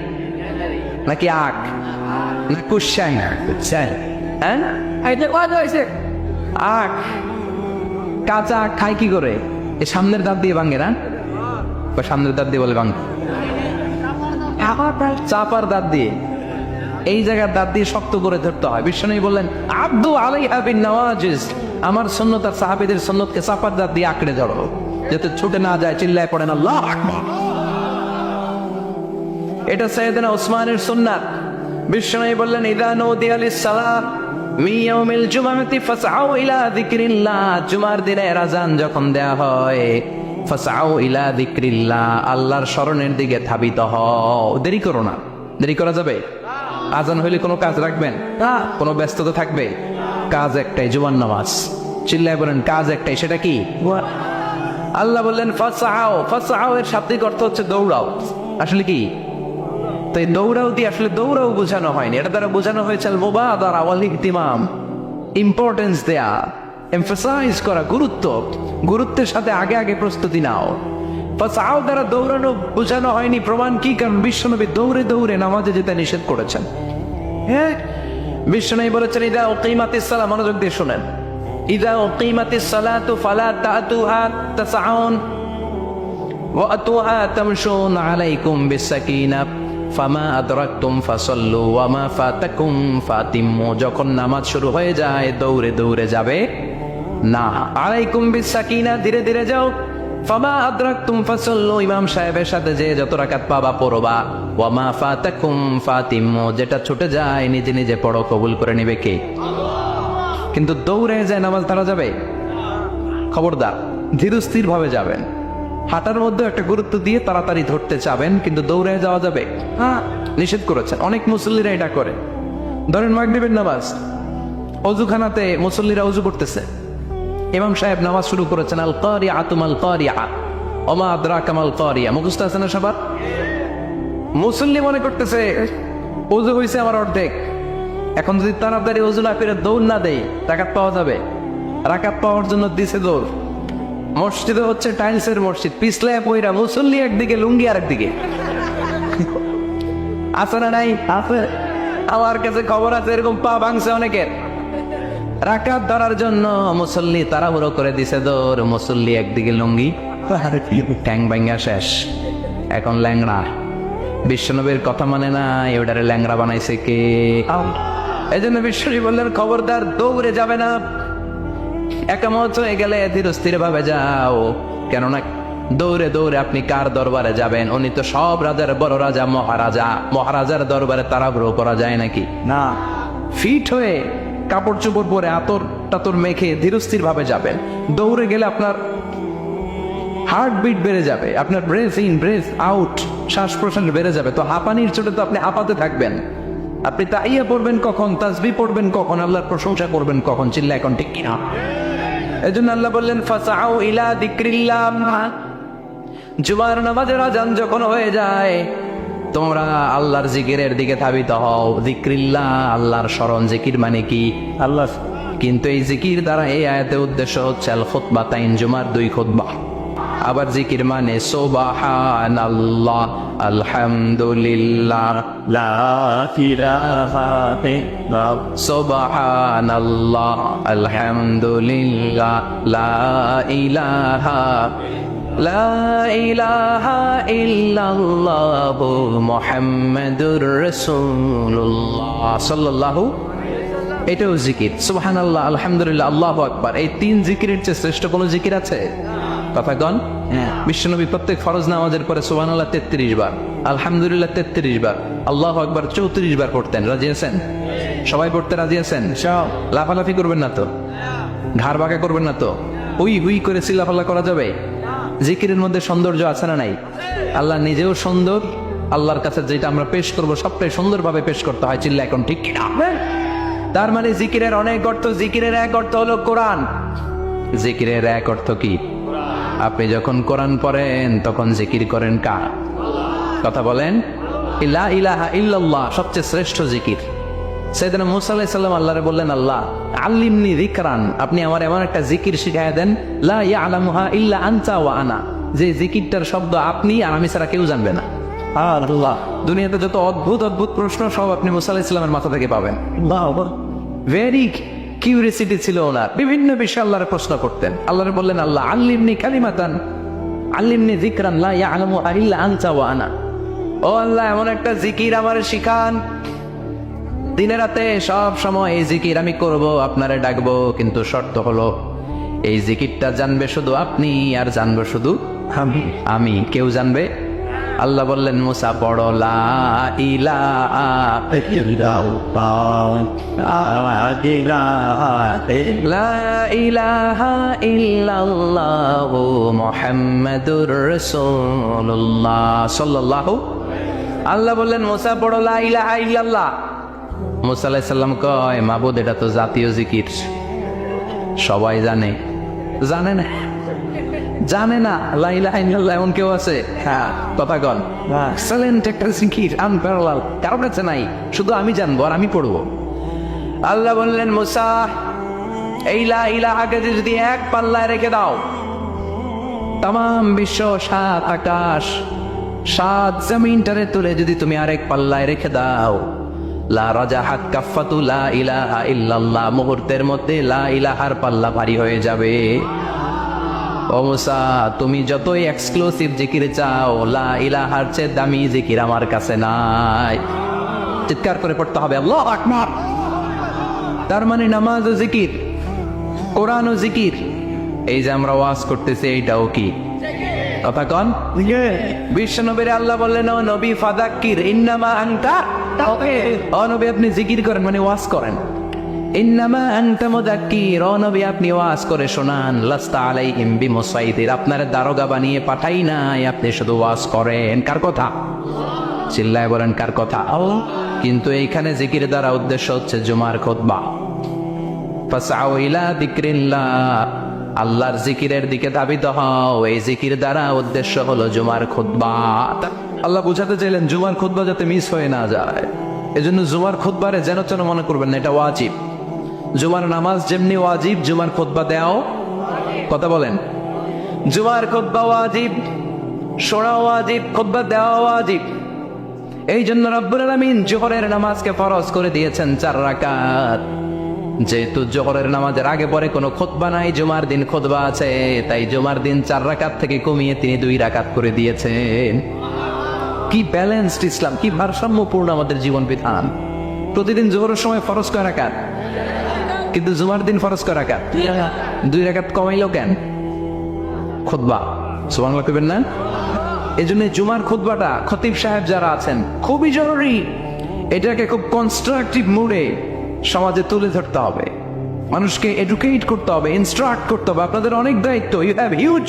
নাকি আখ না কুশাই? হ্যাঁ, আখ কাঁচা আখ খায় কি করে? এই সামনের দাঁত দিয়ে ভাঙে না, সামনের দাঁত দিয়ে বলে ভাঙে, চাপার দাঁত দিয়ে, এই জায়গার দাঁত দিয়ে শক্ত করে ধরতে হয়। বিশ্বনবী বললেন আব্দু আলাইহা বিন নওয়াজিজ, আমার সুন্নাত আর সাহাবীদের সুন্নাতকে চাপার দাঁত দিয়ে আঁকড়ে ধরো, যাতে ছুটে না যায়। চিল্লায় পড়েন আল্লাহু আকবার। এটা সাইয়েদনা ওসমানের সুন্নাত। বিশ্বনবী বললেন ইযা নুদিয়া লিস-সালাত মিন ইয়াউমিল জুমআতি ফাসআউ ইলা যিকরিল্লাহ, জুমার দিনের আযান যখন দেয়া হয়, ফাসআউ ইলা যিকরিল্লাহ, আল্লাহর স্মরণের দিকে ধাবিত হও। দেরি করো না। দেরি করা যাবে? আযান হইলে কোনো কাজ রাখবেন না, কোনো ব্যস্ততা থাকবে? কাজ একটাই, জুমার নামাজ। চিল্লায় বলেন কাজ একটাই, সেটা কি? আল্লাহ বললেন ফাসআউ, ফাসআউ এর শাব্দিক অর্থ হচ্ছে দৌড়াও। আসলে কি? তো এই দৌড়াও দিয়ে আসলে দৌড়াও বোঝানো হয়নি, এটা দ্বারা বোঝানো হয়েছে আল মুবাদারা ওয়াল ইহতিমাম, ইম্পর্টেন্স দেয়া, এমফাসাইজ করা, গুরুত্ব, গুরুত্বের সাথে আগে আগে প্রস্তুতি নাও। ফাসআউ দ্বারা দৌড়ানো বোঝানো হয়নি। প্রমাণ কি? কারণ বিশ্বনবী দৌড়ে দৌড়ে নামাজে যেতে নিষেধ করেছেন। হ্যাঁ, বিশ্বনবী বলেছেন ইযা উকিমাতিস সালাহ, মনোযোগ দিয়ে শুনেন, ইযা উকিমাতিস সালাতু ফালা তাতুহা তাসআউন ওয়া আতুহা তামশুন আলাইকুম বিসাকিনাহ ফামা আদরাকতুম ফাসাল্লু ওয়া মা ফাতাকুম ফাতিম্মু। যখন নামাজ শুরু হয়ে যায় দৌড়ে দৌড়ে যাবে, না, আলাইকুম বিসাকিনা, ধীরে ধীরে যাও। ফামা আদরাকতুম ফাসাল্লু, ইমাম সাহেবের সাথে যে যত রাকাত পাবা পড়বা। ওয়ামা ফাতাকুম ফাতিমু, যেটা ছুটে যায় নিজে নিজে পড়ো, কবুল করে নেবে কে? কিন্তু দৌড়ে যায় নামাজ ধরা যাবে? খবরদার, ধীরস্থির ভাবে যাবেন। হাঁটার মধ্যে একটা গুরুত্ব দিয়ে তাড়াতাড়ি ধরতে চাবেন, কিন্তু দৌড়ে যাওয়া যাবে? হ্যাঁ, নিষেধ করেছেন। অনেক মুসল্লিরা এটা করে। ধরেন মাগরিবের নামাজ, অজুখানাতে মুসল্লিরা অজু করতেছে, ইমাম সাহেব নামাজ শুরু করেছেন, আল কারিআতু মাল কারিআ ওমা আদরাকা মাল কারিআ, মুখস্থ আছে না সবার? মুসল্লি মনে করতেছে অজু হয়েছে আমার অর্ধেক, এখন যদি তাড়াতাড়ি অজু না করে দৌড় না দেই রাকাত পাওয়া যাবে? রাকাত পাওয়ার জন্য দিছে দৌড়। মসজিদে হচ্ছে টাইলসের মসজিদ, পিছলে পইরা মুসল্লি একদিকে, লুঙ্গি আর একদিকে। আছে না নাই? আছে। আমার কাছে খবর আছে এরকম পা ভাঙছে অনেকের। রাকাত ধরার জন্য মুসল্লি তাড়াহুড়ো করে দিছে দৌড়, মুসল্লি একদিকে লুঙ্গি, ট্যাং ভাঙ্গা শেষ, এখন ল্যাংড়া। বিশ্বনবীর কথা মানে না, এটারে ল্যাংড়া বানাইছে কে? এই জন্য বিশ্বনবী বললেন খবরদার, দৌড়ে যাবে না। একামত হয়ে গেলে ধীরস্থির ভাবে যাও, কেননা দৌড়ে দৌড়ে আপনি কার দরবারে যাবেন? উনি তো সব রাজার বড় রাজা, মহারাজা। মহারাজার দরবারে তাড়াহুড়ো করা যায় নাকি? না। ফিট হয়ে কাপড় চোপড় পরে আতর টাতর মেখে ধীরস্থির ভাবে যাবেন। দৌড়ে গেলে আপনার হার্টবিট বেড়ে যাবে, আপনার ব্রেথ ইন ব্রেথ আউট, শ্বাস প্রশ্বাস বেড়ে যাবে। তো হাঁপানির চোটে তো আপনি হাঁপাতে থাকবেন। আপনি তাইয়া পড়বেন কখন, তাসবিহ পড়বেন কখন, আল্লাহর প্রশংসা করবেন কখন? চিল্লা এখন ঠিক কিনা? এই জন্য আল্লাহ বললেন ফাসাউ ইলা যিকরিল্লাহ, জুমার নামাজের আযান যখন হয়ে যায় তোমরা আল্লাহর জিকিরের দিকে ধাবিত হও। যিকরিল্লাহ, আল্লাহর স্মরণ। জিকির মানে কি? আল্লাহ। কিন্তু এই জিকির দ্বারা এই আয়াতের উদ্দেশ্য হচ্ছে আল খুতবাতাইন, জুমার 2 খুতবা। আবার জিকির মানে সুবহানাল্লাহ, আলহামদুলিল্লাহ, লা ইলাহা ইল্লাল্লাহ, সুবহানাল্লাহ, আলহামদুলিল্লাহ, লা ইলাহা ইল্লাল্লাহু মুহাম্মাদুর রাসূলুল্লাহ সাল্লাল্লাহু। এটাও জিকির। সুবহানাল্লাহ, আলহামদুলিল্লাহ, আল্লাহু আকবার। এই 3 জিকিরের চেয়ে শ্রেষ্ঠ কোনো জিকির আছে? কথা কন। বিশ্বনবী প্রত্যেক ফরজ নামাজের পরে সুবহানাল্লাহ 33 বার, আলহামদুলিল্লাহ 33 বার, আল্লাহু আকবার 34 বার পড়তেন। রাজি আছেন? সবাই পড়তে রাজি আছেন? লাফালাফি করবেন না তো? ঘাড় বাঁকা করবেন না তো? হুই হুই করে চিল্লাফাল্লা করা যাবে? জিকিরের মধ্যে সৌন্দর্য আছে না নাই? আল্লাহ নিজেও সুন্দর, আল্লাহর কাছে যেটা আমরা পেশ করব সবটাই সুন্দরভাবে পেশ করতে হয়। চিল্লা এখন ঠিক কিনা? তার মানে জিকিরের অনেক অর্থ। জিকিরের এক অর্থ হলো কোরআন। জিকিরের এক অর্থ কি? আপনি যখন কোরআন পড়েন তখন জিকির করেন কার? কথা বলেন। লা ইলাহা ইল্লাল্লাহ সবচেয়ে শ্রেষ্ঠ জিকির। সাইয়েদনা মুসা আলাইহিস সালাম আল্লাহরে বললেন, আল্লাহ আল্লিমনি যিকরান, আপনি আমার এমন একটা জিকির শিখায়া দেন, লা ইয়ালামুহা ইল্লা আনতা ওয়া আনা, যে জিকিরটার শব্দ আপনি আর আমি ছাড়া কেউ জানবে না। আল্লাহ, দুনিয়াতে যত অদ্ভুত অদ্ভুত প্রশ্ন সব আপনি মুসা আলাইহিস সালামের মাথা থেকে পাবেন। ভেরি কিউরিয়াসিটি ছিল ওনার, বিভিন্ন বিষয়ে আল্লাহরে প্রশ্ন করতেন। আল্লাহরে বললেন, আল্লাহ আল্লিমনি কালিমাতান, আল্লিমনি যিকরান লা ইয়ালামুহা ইল্লা আনতা ওয়া আনা। ও আল্লাহ, এমন একটা জিকির আমারে শিখান, দিনে রাতে সব সময় এই জিকির আমি করব, আপনারে ডাকবো, কিন্তু শর্ত হলো এই জিকিরটা জানবে শুধু আপনি আর জানবো শুধু আমি, কেউ জানবে? আল্লাহ বললেন, মুসা পড়ো লা ইলাহা ইল্লাল্লাহু মুহাম্মাদুর রাসূলুল্লাহ সাল্লাল্লাহু। আল্লাহ বললেন, মুসা পড়ো লা ইলাহা ইল্লাল্লাহ। মুসা আলাইহিস সালাম কয়, মাবুদ এটা তো জাতীয় জিকির, সবাই জানে। জানে না? জানে না লা ইলাহা ইল্লাল্লাহ এমন কেউ আছে? হ্যাঁ, কথা কন। এক্সেলেন্ট একটা জিকির, আনপ্যারালাল, কারো কাছে নাই, শুধু আমি জানবো আর আমি পড়বো। আল্লাহ বললেন, মুসা এই লা ইলাহাকে যদি এক পাল্লায় রেখে দাও, তামাম বিশ্ব, 7 আকাশ, 7 জমিনটারে তুলে যদি তুমি আরেক পাল্লায় রেখে দাও, লা রাজাহাত কাফাতু লা ইলাহা ইল্লাল্লাহ, মুহূর্তের মধ্যে লা ইলাহার পাল্লা ভারী হয়ে যাবে। ও মুসা, তুমি যতই এক্সক্লুসিভ জিকির চাও, লা ইলাহার চেয়ে দামি জিকির আমার কাছে নাই। চিৎকার করে পড়তে হবে আল্লাহু আকবার। তার মানে নামাজ ও জিকির কোরআন ও জিকির। এই যে আমরা ওয়াজ করতেছি এইটাও কি কথা কন? বিশ্ব নবীর আল্লাহ বললেন, ও নবী ফাদাক্কির ইন্নামা আনতা, ও নবী আপনি জিকির করেন মানে ওয়াজ করেন। ইন্নামা আনতা মুযাক্কির, ও নবী আপনি ওয়াজ করে শোনান। লাস্তা আলাইহিম বিমুসাইতির, আপনার দারোগা বানিয়ে পাঠাই নাই, আপনি শুধু ওয়াজ করেন। কার কথা? চিল্লায় বলেন কার কথা? কিন্তু এইখানে জিকির দ্বারা উদ্দেশ্য হচ্ছে জুমার খুতবা। ফাসআউ ইলা যিকরিল্লাহ, আল্লাহর জিকিরের দিকে ধাবিত হও। এই জিকির দ্বারা উদ্দেশ্য হলো জুমার খুতবা। আল্লাহ বুঝাতে চাইলেন জুমার খুতবা যাতে মিস হয়ে না যায়, এজন্য জুমার খুতবারে যেন তেন মনে করবেন না, এটা ওয়াজিব। জুমার নামাজ যেমনি ওয়াজিব, জুমার খুতবা দেও কথা বলেন। জুমার খুতবা ওয়াজিব, শোনা ওয়াজিব, খুতবা দেওয়া ওয়াজিব। এই জন্য রব্বুল আলামিন জোহরের নামাজকে ফরজ করে দিয়েছেন 4 রাকাত। যেহেতু জোহরের নামাজের আগে পরে কোনো খুতবা নাই, জুমার দিন খুতবা আছে, তাই জুমার দিন 4 রাকাত থেকে কমিয়ে তিনি 2 রাকাত করে দিয়েছেন। কি ব্যালেন্সড ইসলাম, কি ভারসাম্যপূর্ণ আমাদের জীবন বিধান। প্রতিদিন জোহরের সময় ফরজ কয় রাকাত, কিন্তু জুমার দিন ফরজ কয় রাকাত? 2 রাকাত কমাইলো কেন? খুতবা, সুবহানাল্লাহ কইবেন না? এই জন্য জুমার খুতবাটা খতিব সাহেব যারা আছেন খুবই জরুরি। এটাকে খুব কনস্ট্রাকটিভ মুডে সমাজে তুলে ধরতে হবে, মানুষকে এডুকেট করতে হবে, ইনস্ট্রাক্ট করতে হবে। আপনাদের অনেক দায়িত্ব, you have huge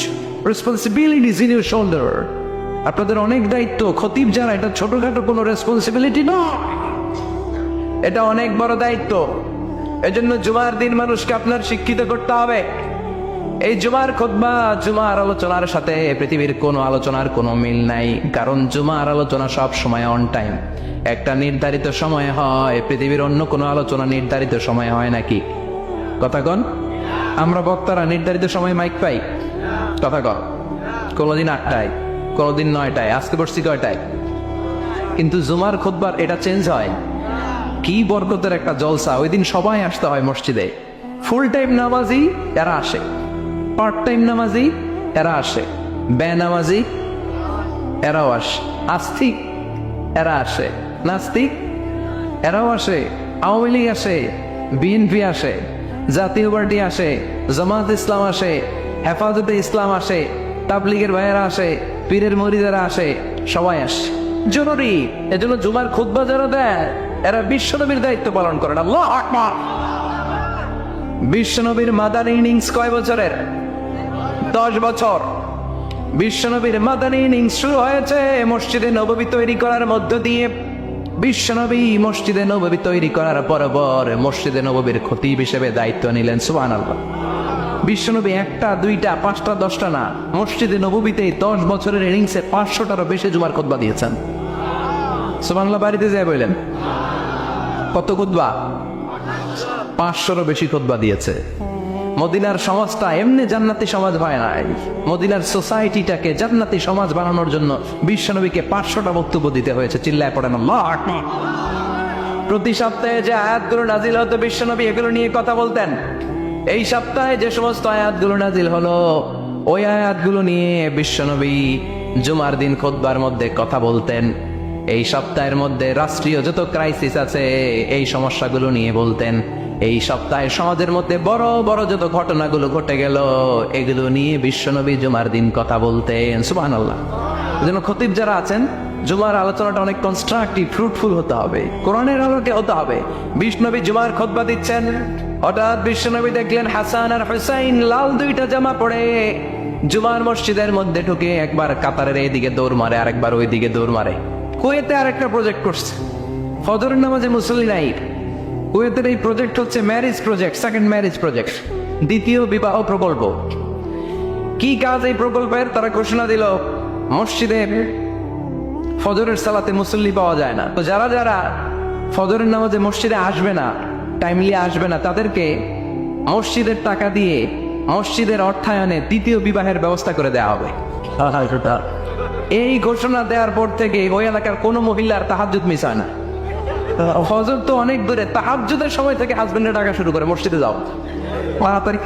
responsibilities in your shoulder. আপনাদের অনেক দায়িত্ব। খতিব যারা, এটা ছোটখাটো কোনো রেসপন্সিবিলিটি নয়, এটা অনেক বড় দায়িত্ব। এজন্য জুমার দিন মানুষকে আপনার শিক্ষিত করতে হবে। এই জুমার খুতবা, জুমার আলোচনার সাথে পৃথিবীর কোনো আলোচনার কোনো মিল নাই, কারণ জুমার আলোচনা সব সময় অন টাইম, একটা নির্ধারিত সময় হয়। পৃথিবীর অন্য কোনো আলোচনা নির্ধারিত সময় হয় নাকি? কথা কন। আমরা বক্তারা নির্ধারিত সময় মাইক পাই? কথা কন। কোনোদিন 8টায়, কোনোদিন 9টায়, আজকে বসছি কয়টায়? কিন্তু জুমার খুতবার এটা চেঞ্জ হয়। কি বরকতের একটা জলসা! ওই দিন সবাই আসতে হয় মসজিদে। ফুল টাইম নামাজি এরা আসে, পার্ট টাইম নামাজি এরা আসে, বেনামাজি এরাও আসে, আস্তিক এরা আসে, নাস্তিক এরাও আসে, আওয়ামী লীগ আসে, বিএনপি আসে, জাতীয় পার্টি আসে, জামাত ইসলাম আসে, হেফাজতে ইসলাম আসে, তাবলীগের ভাইয়েরা আসে, পীরের মুরিদেরা আসে, সবাই আসে। জরুরি। এজন্য জুমার খুতবা যারা দেয় এরা বিশ্বনবীর দায়িত্ব পালন করেন। আল্লাহু আকবার। বিশ্বনবীর মাদানী ইনিংস কয় বছরের? 10 বছর। বিশ্বনবীর মাদানী ইনিংস শুরু হয়েছে মসজিদে নববী তৈরি করার মধ্য দিয়ে। বিশ্বনবী মসজিদে নববী তৈরি করার পর মসজিদে নববীর খতিব হিসেবে দায়িত্ব নিলেন। সুবহানাল্লাহ। বিশ্বনবী 1টা 2টা 5টা 10টা না, মসজিদে নববীতে 10 বছরের ইনিংসে 500টারও বেশি জুমার খুতবা দিয়েছেন। সুবহানাল্লাহ। বাড়িতে যায় বললেন কত খুতবা? 500রও বেশি খুতবা দিয়েছে। মদিনার সমাজটা এমনি জান্নাতি সমাজ হয় নাই। মদিনার সোসাইটিটাকে জান্নাতি সমাজ বানানোর জন্য বিশ্বনবীকে 500টা বক্তব্য দিতে হয়েছে। চিল্লায় পড়েন আল্লাহু আকবার। প্রতি সপ্তাহে যে আয়াতগুলো নাজিল হতো বিশ্বনবী এগুলো নিয়ে কথা বলতেন। এই সপ্তাহে যে সমস্ত আয়াতগুলো নাজিল হলো ওই আয়াতগুলো নিয়ে বিশ্বনবী জুমার দিন খুতবার মধ্যে কথা বলতেন। এই সপ্তাহের মধ্যে রাষ্ট্রীয় যত ক্রাইসিস আছে এই সমস্যাগুলো নিয়ে বলতেন। এই সপ্তাহে সমাজের মধ্যে বড় বড় যত ঘটনাগুলো ঘটে গেল এগুলো নিয়ে বিশ্বনবী জুমার দিন কথা বলতেন। সুবহানাল্লাহ। এজন্য খতিব যারা আছেন জুমার আলোচনাটা অনেক কনস্ট্রাকটিভ, ফ্রুটফুল হতে হবে, কোরআনের আলোকে হতে হবে। বিশ্বনবী জুমার খুতবা দিচ্ছেন, হঠাৎ বিশ্বনবী দেখলেন হাসান আর হুসাইন লাল 2টা জামা পরে জুমার মসজিদের মধ্যে ঢুকে একবার কাতারের এইদিকে দৌড় মারে, আরেকবার ওইদিকে দৌড় মারে। কুয়েতে আরেকটা প্রজেক্ট করছে, ফজরের নামাজে মুসল্লি নাই। কুয়েতের এই প্রজেক্ট হচ্ছে marriage project, second marriage project, দ্বিতীয় বিবাহ প্রকল্প। কি কাজ এই প্রকল্পের? তারা ঘোষণা দিল মসজিদের ফজরের সালাতে মুসল্লি পাওয়া যায় না, তো যারা যারা ফজরের নামাজে মসজিদে আসবে না, টাইমলি আসবে না, তাদেরকে মসজিদের টাকা দিয়ে মসজিদের অর্থায়নে দ্বিতীয় বিবাহের ব্যবস্থা করে দেওয়া হবে। এই ঘোষণা দেওয়ার পর থেকে ওই এলাকার কোনো মহিলার তাহাজ্জুদ মিস হয় না। ফজর তো অনেক দূরে, তাহাজ্জুদের সময় থেকে হাজবেন্ডের ডাকা শুরু করে মসজিদে যাও, তাড়াতাড়ি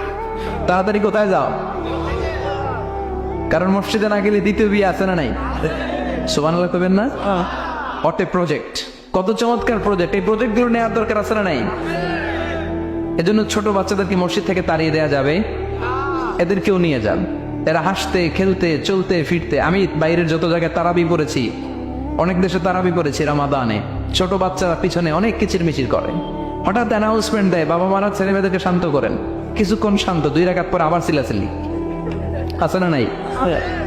তাড়াতাড়ি কোথায় যাও, কারণ মসজিদে না গেলে দ্বিতীয় বিয়ে আছে না নাই? সুবহানাল্লাহ কইবেন না? হোয়াট এ প্রজেক্ট, কত চমৎকার প্রজেক্ট! এই প্রজেক্টগুলো নেওয়ার দরকার আছে না নাই? এজন্য ছোট বাচ্চাদেরকে মসজিদ থেকে তাড়িয়ে দেওয়া যাবে, এদেরকেও নিয়ে যান। এরা হাসতে খেলতে চলতে ফিরতে, আমি বাইরের যত জায়গায় তারাবি পড়েছি, অনেক দেশে তারাবি পড়েছি রামাদানে, ছোট বাচ্চারা পিছনে অনেক কিচিরমিচির করে, হঠাৎ অ্যানাউন্সমেন্ট দেয় বাবা মারা ছেলে মেয়েদেরকে শান্ত করেন, কিছুক্ষণ শান্ত, 2 রাকাত পর আবার চিল্লাচিল্লি, আছে না নাই?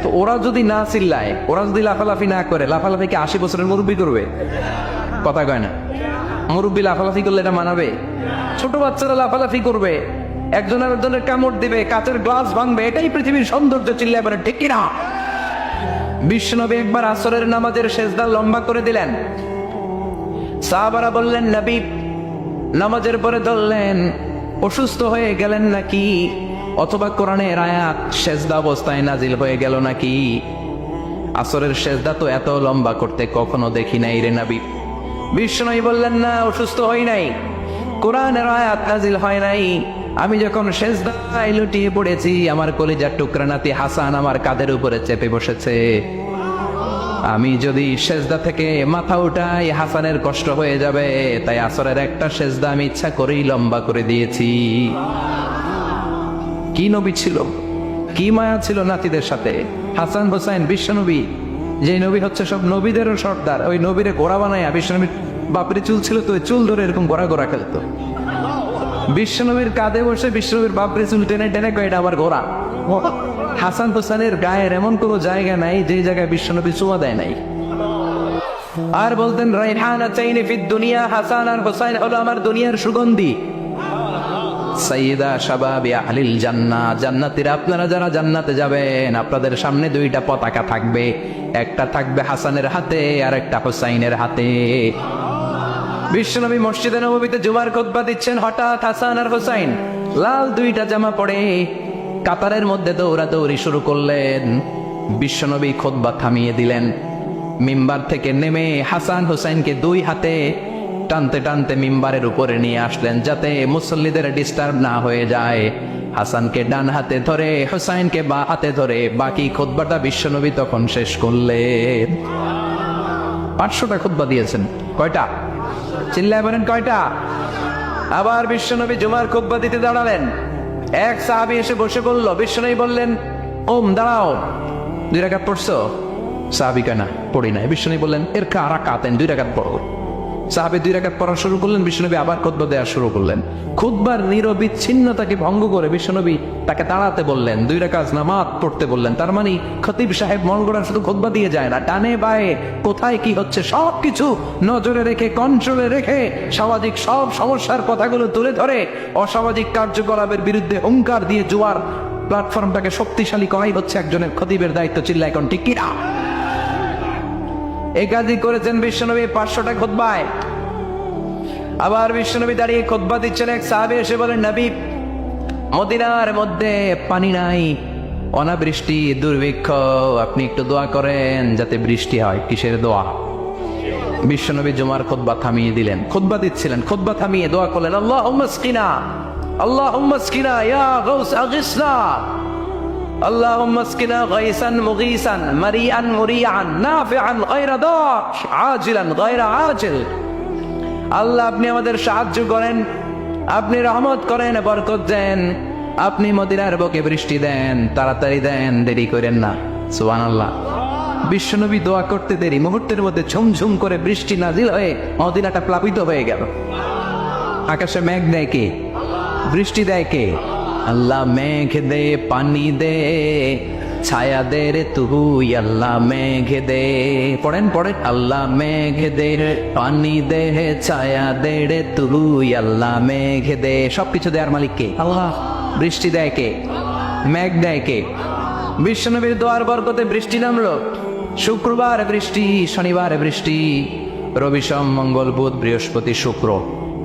তো ওরা যদি না চিল্লায়, ওরা যদি লাফালাফি না করে, লাফালাফিকে 80 বছরের মুরব্বী করবে? কথা কয় না। মুরব্বী লাফালাফি করলে এটা মানাবে? ছোট বাচ্চারা লাফালাফি করবে, একজনের একজনের কামড় দিবে, কাচের গ্লাস ভাঙবে, এটাই পৃথিবীর সৌন্দর্য। চিল্লায় বলে ঠিক কিনা? বিশ্বনবী একবার আসরের নামাজের সেজদা লম্বা করে দিলেন, সাহাবারা বললেন নবী নামাজের পরে ধরলেন অসুস্থ হয়ে গেলেন নাকি, অথবা কোরআনের আয়াত সেজদা অবস্থায় নাজিল হয়ে গেল নাকি? আসরের সেজদা তো এত লম্বা করতে কখনো দেখি নাই রে নবী। বিশ্বনবী বললেন না, অসুস্থ হই নাই, কোরআনের আয়াত নাজিল হয় নাই, আমি যখন সেজদায় লুটিয়ে পড়েছি আমার কলিজার টুকরা নাতি হাসান আমার কাঁধের উপরে চেপে বসেছে, আমি যদি সেজদা থেকে মাথা উঠাই হাসানের কষ্ট হয়ে যাবে, তাই আসরের একটা সেজদা আমি ইচ্ছা করেই লম্বা করে দিয়েছি। কি নবী ছিল, কি মায়া ছিল নাতিদের সাথে। হাসান হোসাইন বিশ্বনবী, যে নবী হচ্ছে সব নবীদেরও সর্দার, ওই নবীরে ঘোড়া বানায়, বিশ্বনবীর বাপরে চুল ছিল তো ওই চুল ধরে এরকম ঘোড়া ঘোড়া খেলতো, বিশ্বনবীর কাঁধে বসে বিশ্বনবীর বাপরে চুল টেনে টেনে কয় এটা আমার ঘোড়া। হাসান হোসেনের গায়ের এমন কোনো জায়গা নাই যে জায়গায় বিশ্বনবী চুমা দেয় নাই। আর বলতেন রাইহানা চাইনি ফিদ দুনিয়া, হাসান আর হোসাইন হলো আমার দুনিয়ার সুগন্ধি। সাইয়্যিদা শাবাবি আহলিল জান্নাহ, জান্নাতীরা আপনারা যারা জান্নাতে যাবেন আপনাদের সামনে 2টা পতাকা থাকবে, একটা থাকবে হাসানের হাতে আর একটা হোসাইনের হাতে। বিশ্বনবী মসজিদে নববীতে জুমার খুতবা দিচ্ছেন, হঠাৎ হাসান আর হোসাইন লাল 2টা জামা পরে কাতারের মধ্যে দৌড়াদৌড়ি শুরু করলেন। বিশ্বনবী খুতবা থামিয়ে দিলেন, মিম্বার থেকে নেমে হাসান হোসাইনকে 2 হাতে টানতে টানতে মিম্বারের উপরে নিয়ে আসলেন যাতে মুসল্লিদের ডিস্টার্ব না হয়ে যায়। হাসানকে ডান হাতে ধরে হোসাইনকে বাঁ হাতে ধরে বাকি খুতবাটা বিশ্বনবী তখন শেষ করলেন। 500টা খুতবা দিয়েছেন, কয়টা? চিল্লায় বলেন কয়টা? আবার বিশ্বনবী জুমার খুতবা দিতে দাঁড়ালেন, এক সাহাবী এসে বসে বলল, বিশ্বনবী বললেন ওম দাঁড়াও, 2 রাকাত পড়ছো? সাহাবী কেনা পড়ি নাই। বিশ্বনবী বললেন এর রাকাতেন, 2 রাকাত পড়ো। সাহাবী 2 রাকাত পড়া শুরু করলেন, বিশ্বনবী আবার খুতবা দেওয়া শুরু করলেন। খুতবার নিরবিচ্ছিন্নতাকে ভঙ্গ করে বিশ্বনবী তাকে দাঁড়াতে বললেন, 2 রাকাত নামাজ পড়তে বললেন। তার মানে খতিব সাহেব মন গড়া শুধু খুতবা দিয়ে যায় না, ডানে বায়ে কোথায় কি হচ্ছে সবকিছু নজরে রেখে, কন্ট্রোলে রেখে, সামাজিক সব সমস্যার কথাগুলো তুলে ধরে অসামাজিক কার্যকলাপের বিরুদ্ধে হুঙ্কার দিয়ে জুয়ার প্ল্যাটফর্মটাকে শক্তিশালী করাই হচ্ছে একজনের খতিবের দায়িত্ব। চিল্লা এখন ঠিক কিনা? এই কাজই করেছেন বিশ্বনবী 500টা খুতবায়। আবার বিশ্বনবী দাঁড়িয়ে খুতবা দিচ্ছেন, এক সাহাবী এসে বলেন নবী মদিনার মধ্যে পানি নাই, অনাবৃষ্টি, দুর্ভিক্ষ, আপনি একটু দোয়া করেন যাতে বৃষ্টি হয়। কিসের দোয়া? বিশ্বনবী জুমার খুতবা থামিয়ে দিলেন, খুতবা দিচ্ছিলেন, খুতবা থামিয়ে দোয়া করলেন, আল্লাহুম্মা আসকিনা, আল্লাহুম্মা আসকিনা ইয়া গাউস আগিসনা, আল্লাহুম্মা আসকিনা গাইসান মুগীসান মারিআন মুরিআন নাফিআন গায়রা দার আজিলান গায়রা আজিল। আল্লাহ আপনি আমাদের সাহায্য করেন, আপনি রহমত করেন, বরকত দেন, আপনি মদিনার বুকে বৃষ্টি দেন, তাড়াতাড়ি দেন, দেরি করেন না। সুবহানাল্লাহ। বিশ্বনবী দোয়া করতে দেরি, মুহূর্তের মধ্যে ঝুমঝুম করে বৃষ্টি নাজিল হয়ে মদিনাটা প্লাবিত হয়ে গেল। আকাশে মেঘ দেয় কে? বৃষ্টি দেয় কে? আল্লাহ। মেঘ দে পানি দে ছায়া দে রে তুই, আল্লাহ মেঘ দে। পড়েন পড়েন, আল্লাহ মেঘ দে পানি দে ছায়া দে রে তুই, আল্লাহ মেঘ দে। সবকিছু দেয়ার মালিক কে? আল্লাহ। বৃষ্টি দেয় কে? মেঘ দেয় কে? বিশ্বনবীর দোয়ার বরকতে বৃষ্টি নামলো। শুক্রবার বৃষ্টি, শনিবার বৃষ্টি, রবি সোম মঙ্গল বুধ বৃহস্পতি শুক্র,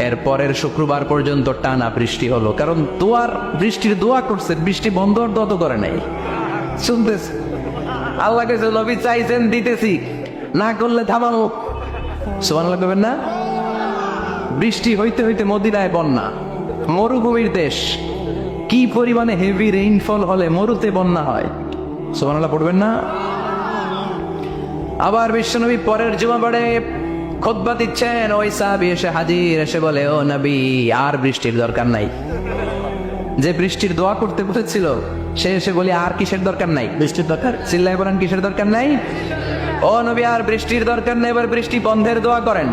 এর পরের শুক্রবার পর্যন্ত টানা বৃষ্টি হলো। কারণ দোয়ার বৃষ্টির দোয়া করছে, বৃষ্টি বন্ধ হওয়ার দোয়া তো করে নাই, শুনতেছে। আল্লাহ কাছে নবী চাইছেন, দিতেছি, না করলে থামানো। সুবহানাল্লাহ করবেন না? বৃষ্টি হইতে হইতে মদিনায় বন্যা, মরুভূমির দেশ, কি পরিমাণে হেভি রেইনফল হলে মরুতে বন্যা হয়। সুবহানাল্লাহ পড়বেন না? আবার বিশ্বনবী পরের জুমাবারে খুতবা দিচ্ছেন, ওই সাহাবী এসে হাজির, এসে বলে, ও নবী, আর বৃষ্টির দরকার নাই। যে বৃষ্টির দোয়া করতে বলেছিল সে এসে বলে, আর কিসের দরকার নাই? বৃষ্টির দরকার। চিল্লায় বলেন, কিসের দরকার নাই? ও নবী, আর বৃষ্টির দরকার নেই, এবার বৃষ্টি বন্ধের দোয়া করেন।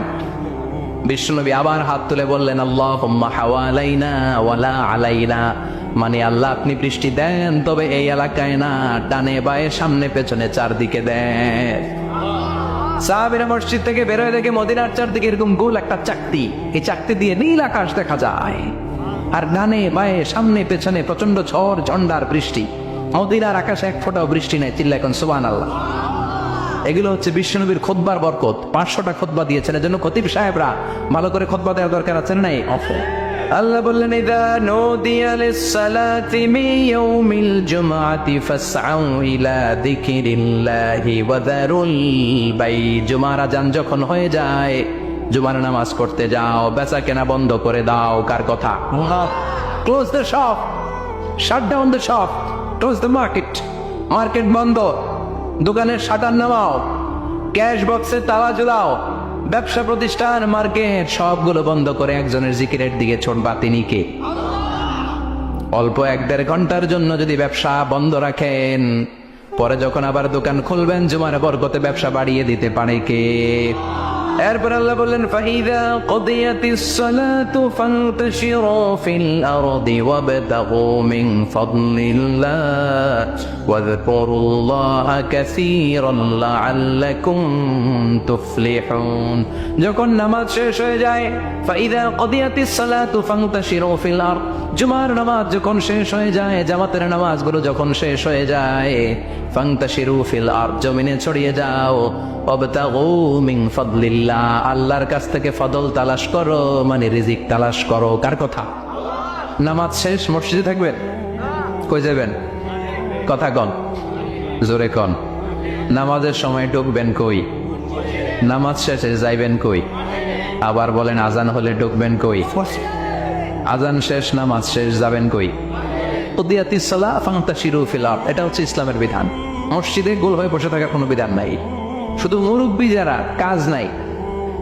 বিশ্বনবী আবার হাত তুলে বললেন, আল্লাহুম্মা হাওয়ালাইনা ওয়ালা আলাইনা, মানে আল্লাহ আপনি বৃষ্টি দেন, তবে এই এলাকায় না, ডানে বায়ে সামনে পেছনে চারদিকে দেন। সাহাবীরা মসজিদ থেকে বের হয়ে দেখে মদিনার চারদিকে এরকম গোল একটা চাকতি, এই চাকতি দিয়ে নীল আকাশ দেখা যায়, আর ডানে বায়ে সামনে পেছনে প্রচন্ড ঝড় ঝন্ডার বৃষ্টি। মদিনার আকাশে এক ফোঁটাও বৃষ্টি নেই। চিল্লা এখন সুবহানাল্লাহ। এগুলো হচ্ছে বিশ্বনবীর খুতবার বরকত। 500টা খুতবা দিয়েছেন, এজন্য খতিব সাহেবরা ভালো করে খুতবা দেওয়ার দরকার আছে না নাই? আল্লাহ বললেন, ইযা নুদিয়া লিস-সালাতি মিন ইয়াউমিল জুমআতি ফাসআউ ইলা যিকরিল্লাহি ওয়া যারুল বাই। জুমার আযান যখন হয়ে যায়, জুমার নামাজ পড়তে যাও, বেচা কেনা বন্ধ করে দাও। কার কথা? Close the shop, shut down the shop, close the market. Market বন্ধ, দোকানের শাটার নামাও, ক্যাশ বক্সে তালা ঝুলাও, ব্যবসা প্রতিষ্ঠান মার্কেট সবগুলো বন্ধ করে একজনের জিকিরের দিকে ছোটবা। তিনি কে? অল্প 1-1.5 ঘন্টার জন্য যদি ব্যবসা বন্ধ রাখেন, পরে যখন আবার দোকান খুলবেন, জুমার বরকতে ব্যবসা বাড়িয়ে দিতে পারে কে? এরপর আল্লাহ বললেন, ফাইদা কুদিয়াতিস সালাতু ফান্তাশিরু ফিল আরদি ওয়াবতাগু মিন ফাদলিল্লাহ ওয়াযকুরুল্লাহা কাসীরান লাআল্লাকুম তুফলিহুন। যখন নামাজ শেষ হয়ে যায়, ফাইদা কুদিয়াতিস সালাতু ফান্তাশিরু ফিল আরদ, জুমার নামাজ যখন শেষ হয়ে যায়, জামাতের নামাজগুলো যখন শেষ হয়ে যায়, ফান্তাশিরু ফিল আরদ, জমিনে ছড়িয়ে যাও, ওয়াবতাগু মিন ফাদলিল্লাহ, আল্লাহর কাছ থেকে ফদল তালাশ করো, মানে রিজিক তালাশ করো। কার কথা? নামাজ শেষ মসজিদে থাকবেন? কই যাবেন? কথা কন, জোরে কন। নামাজের সময় ঢুকবেন কই? নামাজ শেষে যাইবেন কই? আবার বলেন, আজান হলে ঢুকবেন কই? আজান শেষ, নামাজ শেষ, যাবেন কই? কুদিয়াতিস সালাহ ফান্তাশিরু ফিল আরদ, এটা হচ্ছে ইসলামের বিধান। মসজিদে গোল হয়ে বসে থাকার কোনো বিধান নাই। শুধু মুরব্বী যারা, কাজ নাই,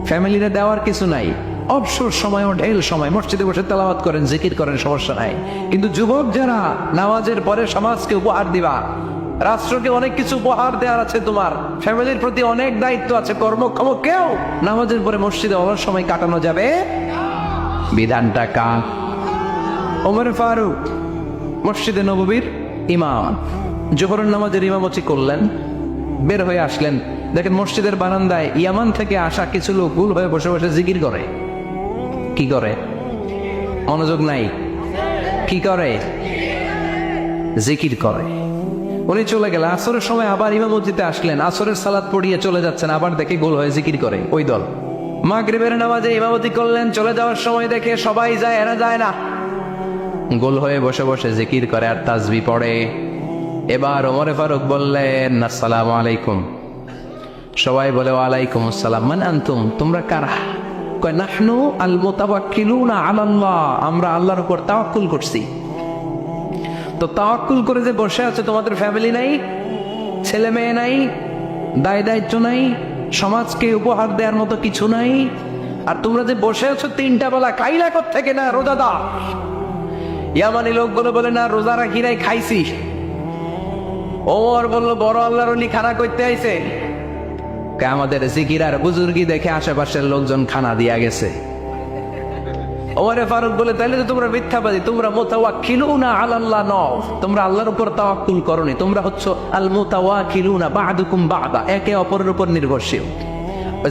ফ্যামিলিরে দেওয়ার কিছু নাই, অবসর সময় ও ঢেল সময় মসজিদে বসে তেলাওয়াত করেন, জিকির করেন, সমস্যা নাই। কিন্তু যুবক যারা, নামাজের পরে সমাজকে উপহার দিবা, রাষ্ট্রকে অনেক কিছু উপহার দেওয়ার আছে, তোমার ফ্যামিলির প্রতি অনেক দায়িত্ব আছে, কর্মক্ষম কেউ নামাজের পরে মসজিদে অলস সময় কাটানো যাবে? বিধানটা কার? ওমর ফারুক মসজিদে নববীর ইমাম, জোহরের নামাজের ইমামতি করলেন, বের হয়ে আসলেন, দেখেন মসজিদের বারান্দায় ইয়ামান থেকে আসা কিছু লোক গুল হয়ে বসে বসে জিকির করে। কি করে? মনোযোগ নাই। কি করে? জিকির করে। উনি চলে গেলেন, আসরের সময় আবার ইমামতিতে আসলেন, আসরের সালাত পড়িয়ে চলে যাচ্ছেন, আবার দেখে গোল হয়ে জিকির করে ওই দল। মাগরিবের নামাজে ইমামতি করলেন, চলে যাওয়ার সময় দেখে সবাই যায়, এরা যায় না, গোল হয়ে বসে বসে জিকির করে আর তাসবিহ পড়ে। এবার ওমরে ফারুক বললেন, আসসালামু আলাইকুম। সবাই বলে, ওয়ালাইকুম আসসালাম। মান আনতুম, তোমরা কারা? কয়, নাহনু আল মুতাওয়াক্কিলুনা আলাল্লাহ, আমরা আল্লাহর উপর তাওয়াক্কুল করছি। তো তাওয়াক্কুল করে যে বসে আছে, তোমাদের ফ্যামিলি নাই, ছেলে মেয়ে নাই, দায় দায়িত্ব নাই, সমাজকে উপহার দেওয়ার মতো কিছু নাই, আর তোমরা যে বসে আছো 3টা বেলা, খাইলা কোত্থেকে? না রোজাদার। ইয়ামানি লোকগুলো বলে, না রোজা রাখি নাই, খাইছি। ওমর বলল, বড় আল্লাহর ওলি খানা করতে আইছে। আমাদের জিকির আর বুজুর্গি দেখে আশেপাশের লোকজন খানা দিয়া গেছে। ওমরে ফারুক বলে, তাইলে তো তোমরা মিথ্যাবাদী, তোমরা মুতাওয়াক্কিলুনা আলাল্লাহ নও, তোমরা আল্লাহর উপর তাওয়াক্কুল করনি, তোমরা হচ্ছে আল মুতাওয়াক্কিলুনা বা'দুকুম বা'দা, একে অপরের উপর নির্ভরশীল।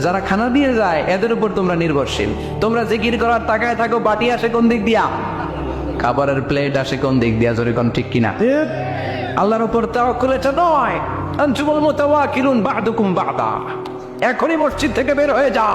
যারা খানা দিয়ে যায় এদের উপর তোমরা নির্ভরশীল। তোমরা জিকির করার তাকায় থাকো, বাটি আসে কোন দিক দিয়া, খাবারের প্লেট আসে কোন দিক দিয়া, জোরে কোন ঠিক কিনা? আল্লাহর উপর তাওয়াক্কুল এটা নয়। আনতুমুল মুতাওয়াক্কিলুন বা'দুকুম বা'দা। এখনই মসজিদ থেকে বের হয়ে যা।